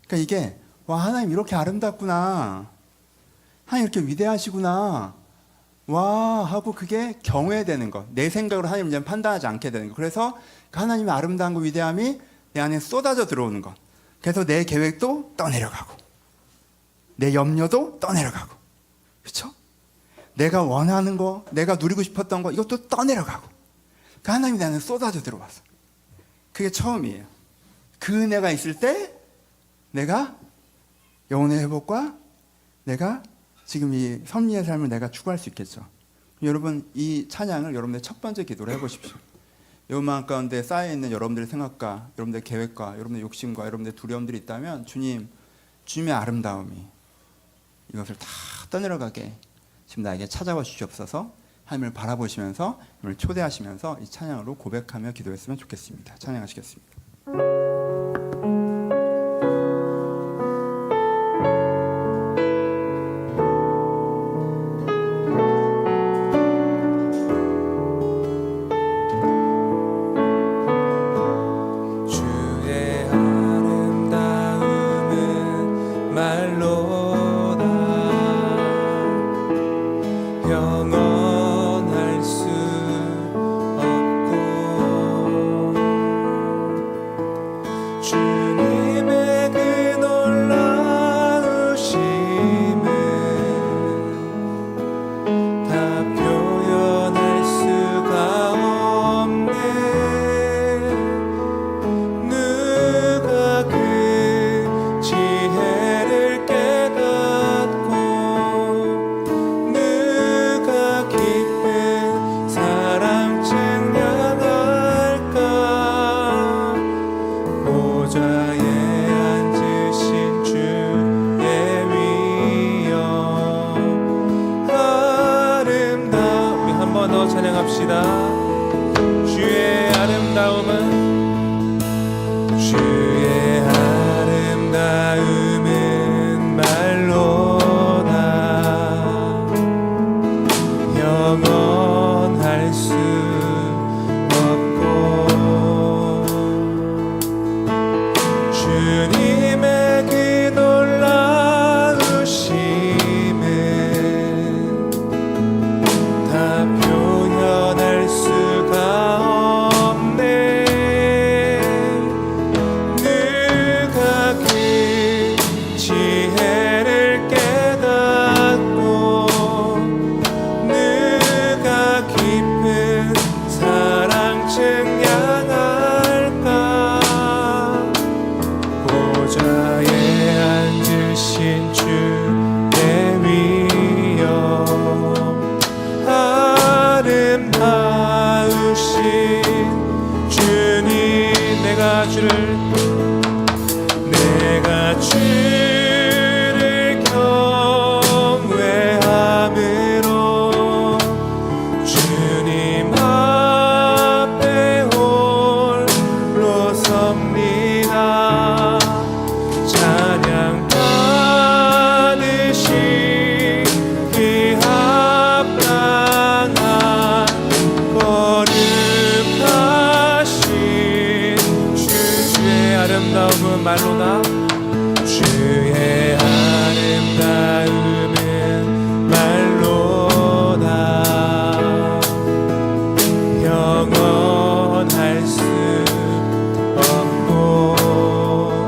그러니까 이게 와, 하나님 이렇게 아름답구나, 하나님 이렇게 위대하시구나, 와 하고 그게 경외되는 것, 내 생각으로 하나님을 이제 판단하지 않게 되는 것. 그래서 그 하나님의 아름다운 거, 위대함이 내 안에 쏟아져 들어오는 것. 그래서 내 계획도 떠내려가고 내 염려도 떠내려가고, 그렇죠? 내가 원하는 거, 내가 누리고 싶었던 거, 이것도 떠내려가고, 그 하나님이 내 안에 쏟아져 들어왔어. 그게 처음이에요. 그 은혜가 있을 때 내가 영혼의 회복과 내가 지금 이 섭리의 삶을 내가 추구할 수 있겠죠. 여러분, 이 찬양을 여러분의 첫 번째 기도로 해보십시오. 여러분 마음 가운데 쌓여있는 여러분들의 생각과 여러분들의 계획과 여러분들의 욕심과 여러분들의 두려움들이 있다면 주님의 아름다움이 이것을 다 떠내려가게 지금 나에게 찾아와 주시옵소서. 하나님을 바라보시면서 하나님을 초대하시면서 이 찬양으로 고백하며 기도했으면 좋겠습니다. 찬양하시겠습니다. 말로나 주의 아름다움은 말로나 영원할 수 없고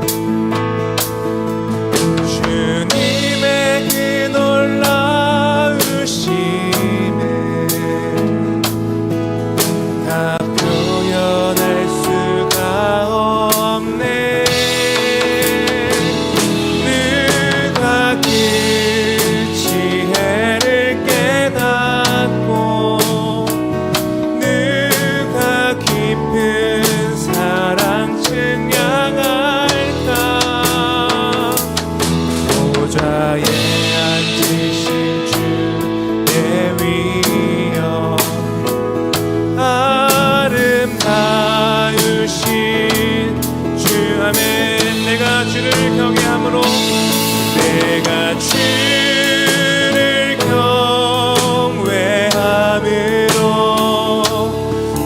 주님의 그 놀라우심은 다 표현할 수가 없네. 내가 주를 경외함으로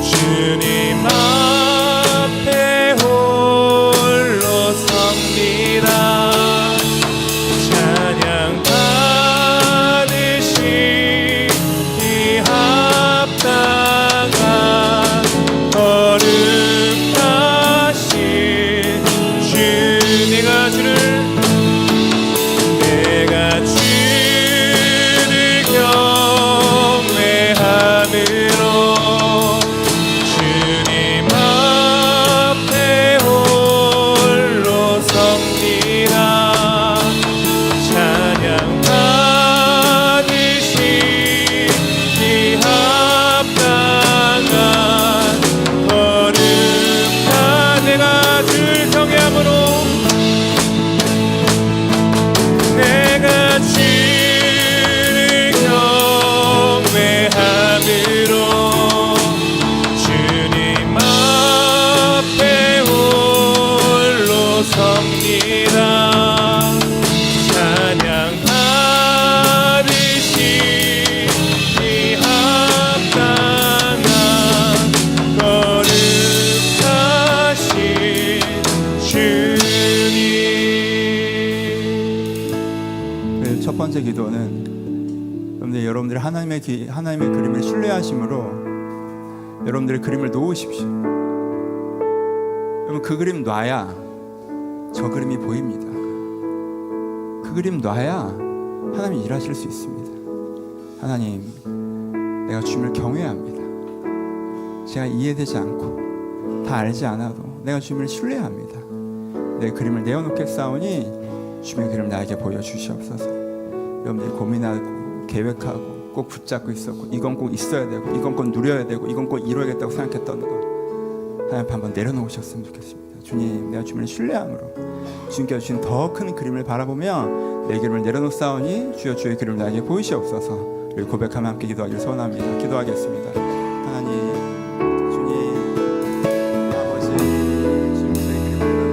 주 주를 경외함으로 내가 주를 경외함으로 주님 앞에 홀로 섭니다. 찬양하듯이 합당한 거룩하신 주님. 첫 번째 기도는 여러분들이 하나님의 그림을 신뢰하심으로 여러분들의 그림을 놓으십시오. 여러분 그 그림 놔야 저 그림이 보입니다. 그 그림 놔야 하나님이 일하실 수 있습니다. 하나님, 내가 주님을 경외합니다. 제가 이해되지 않고 다 알지 않아도 내가 주님을 신뢰합니다. 내 그림을 내어놓겠사오니 주님의 그림을 나에게 보여주시옵소서. 여러분들이 고민하고 계획하고 꼭 붙잡고 있었고 이건 꼭 있어야 되고 이건 꼭 누려야 되고 이건 꼭 이루어야겠다고 생각했던 거 하나님 한번 내려놓으셨으면 좋겠습니다. 주님, 내가 주님을 신뢰함으로 주님께서 주신 더 큰 그림을 바라보며 내 그림을 내려놓사오니 주여 주의 그림을 나에게 보이시옵소서. 우리 고백하며 함께 기도하기를 소원합니다. 기도하겠습니다. 하나님, 주님, 아버지, 주님 저의 그림을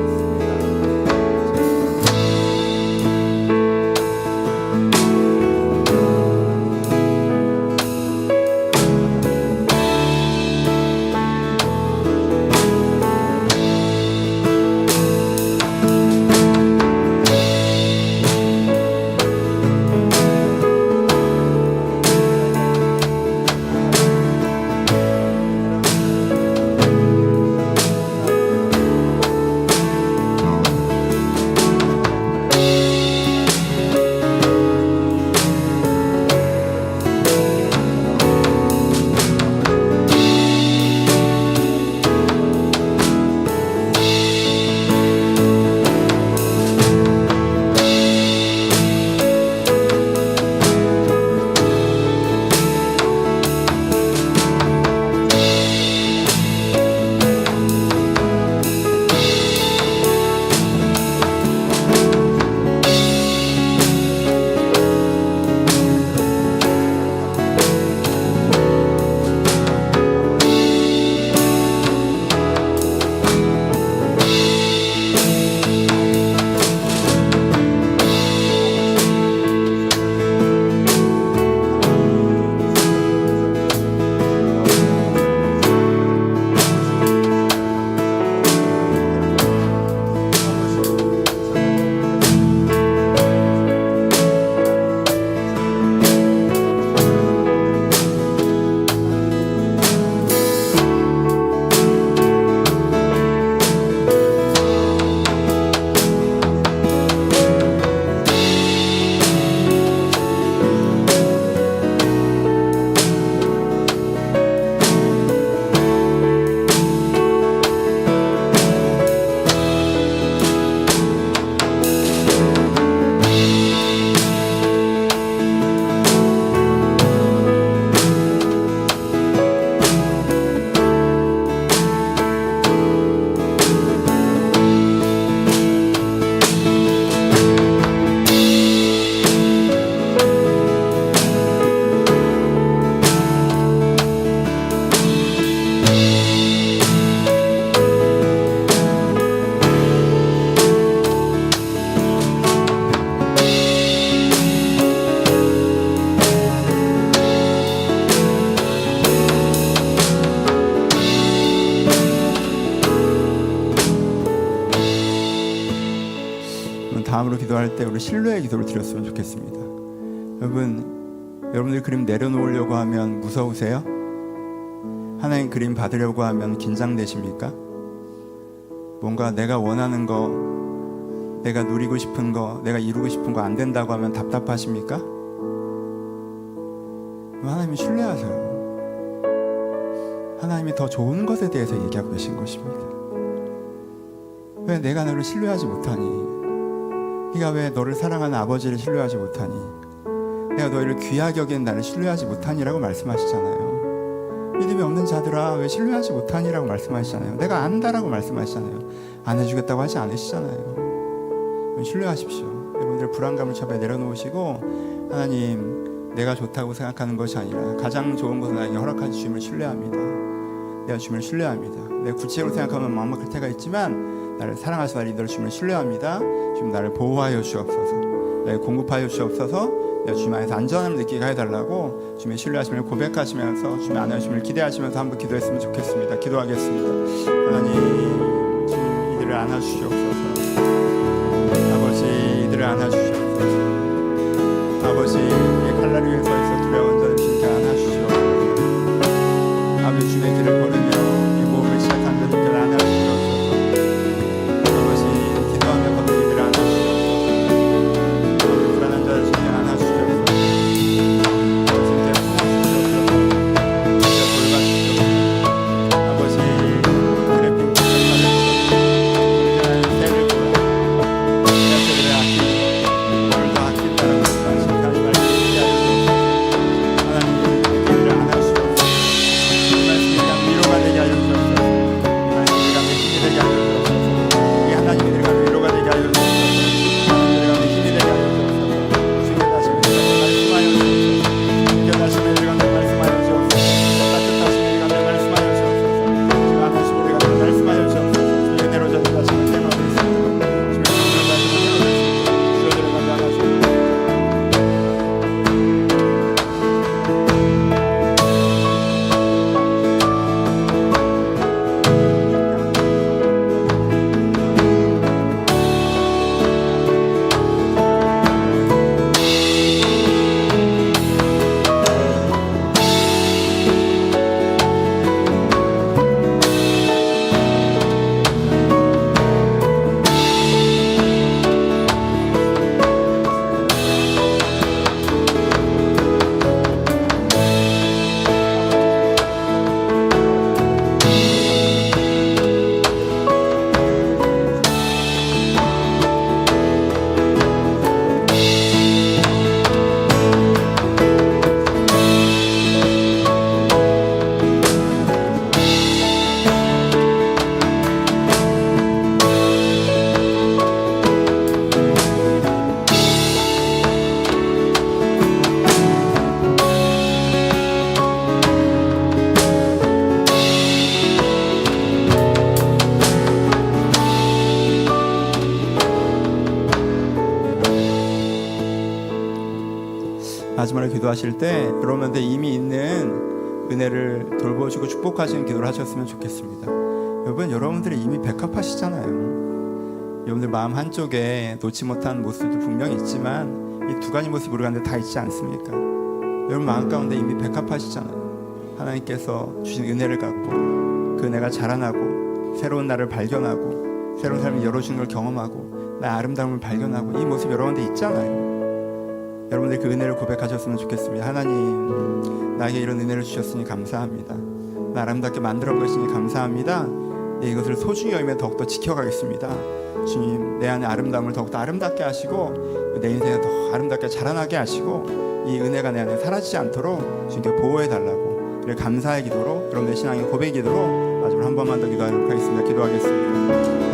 다음으로 기도할 때 우리 신뢰의 기도를 드렸으면 좋겠습니다. 여러분들 그림 내려놓으려고 하면 무서우세요? 하나님 그림 받으려고 하면 긴장되십니까? 뭔가 내가 원하는 거, 내가 누리고 싶은 거, 내가 이루고 싶은 거 안 된다고 하면 답답하십니까? 하나님을 신뢰하세요. 하나님이 더 좋은 것에 대해서 얘기하고 계신 것입니다. 왜 내가 너를 신뢰하지 못하니? 네가 왜 너를 사랑하는 아버지를 신뢰하지 못하니? 내가 너희를 귀하게 여기는 나를 신뢰하지 못하니라고 말씀하시잖아요. 믿음이 없는 자들아 왜 신뢰하지 못하니라고 말씀하시잖아요. 내가 안다라고 말씀하시잖아요. 안 해주겠다고 하지 않으시잖아요. 신뢰하십시오. 여러분들 불안감을 처음에 내려놓으시고 하나님 내가 좋다고 생각하는 것이 아니라 가장 좋은 것을 나에게 허락하신 주님을 신뢰합니다. 내가 주님을 신뢰합니다. 내가 구체적으로 생각하면 막막할 때가 있지만 나를 사랑하시는 나를 인도를 주님을 신뢰합니다. 주님 나를 보호하여 주옵소서. 나를 공급하여 주옵소서. 내가 주님 안에서 안전함을 느끼게 해달라고 주님의 신뢰하심을 고백하시면서 주님 안에 주님을 기대하시면서 한번 기도했으면 좋겠습니다. 기도하겠습니다. 하나님 주님 이들을 안아주시옵소서. 아버지 이들을 안아주시옵소서. 아버지 이 칼날을 위해 서 있어 두려운 자를 주님께 안아주시옵소서. 아버지 주님의 길을 걸으며 이 모험을 시작한 자들을 안아주시옵소서. 아버지 기도하며 걷는 이들을 안아주시옵소서. 아버지 불안한 자를 주님께 안아주시옵소서. 주님께 품어주시옵소서. 주님께 돌봐주시옵소서. 아버지 그들의 빈곤을 살려주옵소서. 새를 보라 새들을 아끼고 오늘도 아낀다라고 말씀하신 하나님 말씀 믿게 하여 주옵소서. 하나님 그들을 안아주시옵소서. 말씀이 간 위로가 되게 하여 주옵소서. 말씀이 간 힘이 되게 하여 주옵소서. 이 하나님이 간 위로가 되게 하여 주옵소서. 하나님이 간 힘이 되게 하여 주옵소서. 주께 다시 말씀하여 주옵소서. 주께 다시 말씀하여 주옵소서. 따뜻하신 일이 간데 말씀하여 주옵소서. 주가 하나신 일이 간데 말씀하여 주옵소서. 주의 은혜로 저를 다시 태어나게 하소서. 주의 은혜로 다시 태어나게 하소서. 주의 은혜로 간데 하나님 마지막으로 기도하실 때 여러분한테 이미 있는 은혜를 돌보시고 축복하시는 기도를 하셨으면 좋겠습니다. 여러분들이 이미 백합하시잖아요. 여러분들 마음 한쪽에 놓지 못한 모습도 분명히 있지만 이 두 가지 모습이 우리 가운데 다 있지 않습니까? 여러분 마음 가운데 이미 백합하시잖아요. 하나님께서 주신 은혜를 갖고 그 은혜가 자라나고 새로운 나를 발견하고 새로운 삶을 열어주는 걸 경험하고 나의 아름다움을 발견하고 이 모습이 여러분들 있잖아요. 여러분들 그 은혜를 고백하셨으면 좋겠습니다. 하나님 나에게 이런 은혜를 주셨으니 감사합니다. 나 아름답게 만들어 보시니 감사합니다. 네, 이것을 소중히 여기며 더욱더 지켜가겠습니다. 주님 내 안에 아름다움을 더욱더 아름답게 하시고 내 인생을 더 아름답게 자라나게 하시고 이 은혜가 내 안에 사라지지 않도록 주님께 보호해달라고 이를 감사의 기도로 여러분의 신앙의 고백의 기도로 마지막으로 한 번만 더 기도하도록 하겠습니다. 기도하겠습니다.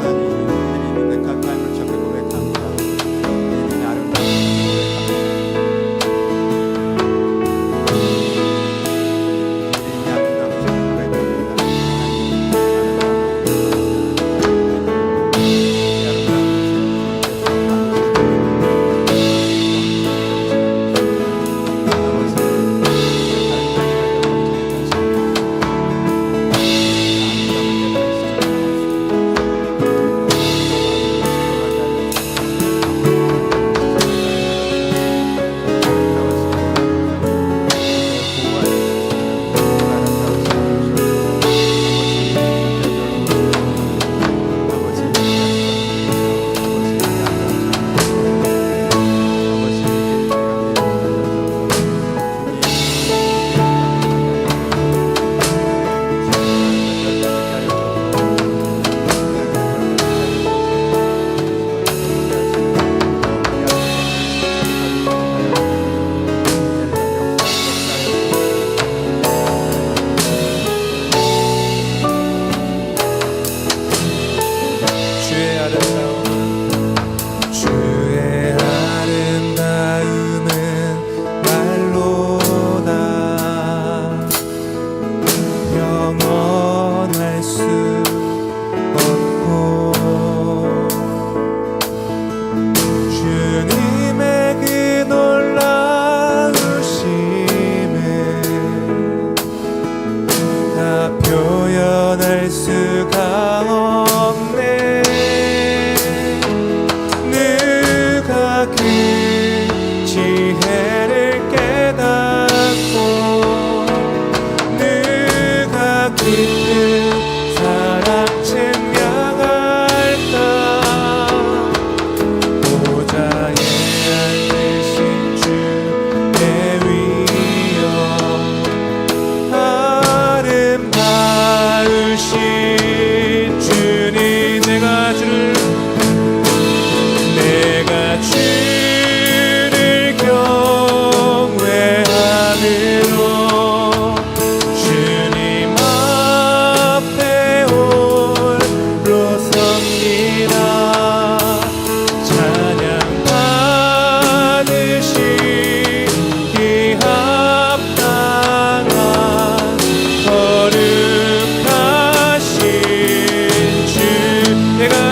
하나님 하나님이 백합 삶을 접해 고백합니다. 하나님의 아름다움을 고백합니다.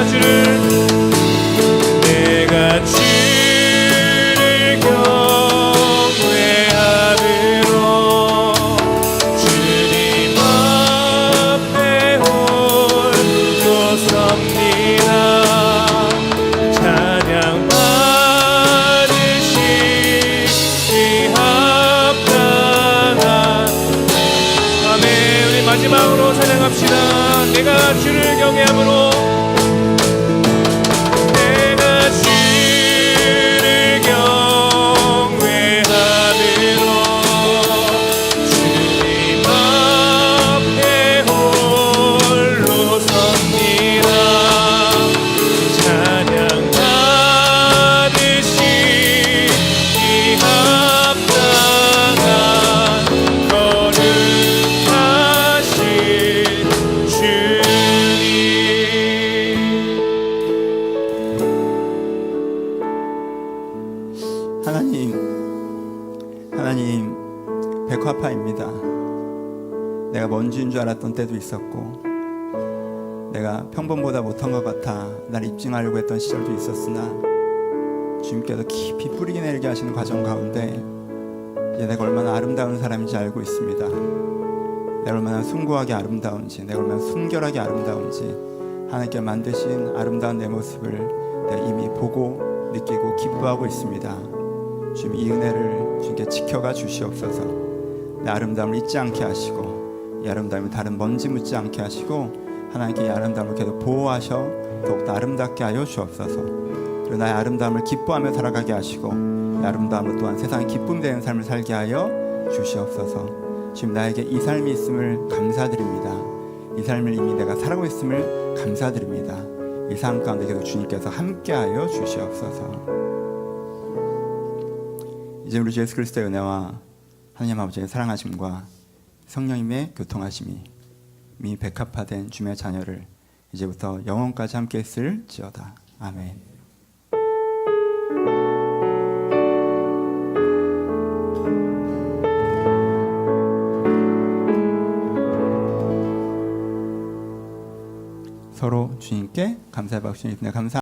내가 주를 경외함으로 주님 앞에 홀로 섭니다. 찬양 받으시기 합당한 아멘. 우리 마지막으로 찬양합시다. 내가 주를 경외함으로 하나님 백화파입니다. 내가 먼지인 줄 알았던 때도 있었고, 내가 평범보다 못한 것 같아 날 입증하려고 했던 시절도 있었으나, 주님께서 깊이 뿌리 내리게 하시는 과정 가운데 이제 내가 얼마나 아름다운 사람인지 알고 있습니다. 내가 얼마나 숭고하게 아름다운지, 내가 얼마나 순결하게 아름다운지, 하나님께 만드신 아름다운 내 모습을 내가 이미 보고 느끼고 기뻐하고 있습니다. 주님, 이 은혜를 주님께 지켜가 주시옵소서. 내 아름다움을 잊지 않게 하시고, 이 아름다움이 다른 먼지 묻지 않게 하시고, 하나님께 이 아름다움을 계속 보호하셔 더욱더 아름답게 하여 주옵소서. 그리고 나의 아름다움을 기뻐하며 살아가게 하시고, 이 아름다움을 또한 세상에 기쁨 되는 삶을 살게 하여 주시옵소서. 지금 나에게 이 삶이 있음을 감사드립니다. 이 삶을 이미 내가 살아가고 있음을 감사드립니다. 이 삶 가운데 계속 주님께서 함께하여 주시옵소서. 이제 우리 주 예수 그리스도의 은혜와 하나님 아버지의 사랑하심과 성령님의 교통하심이 미 백합화된 주님의 자녀를 이제부터 영원까지 함께 했을지어다. 아멘. 서로 주님께 감사의 박수 드립니다. 감사.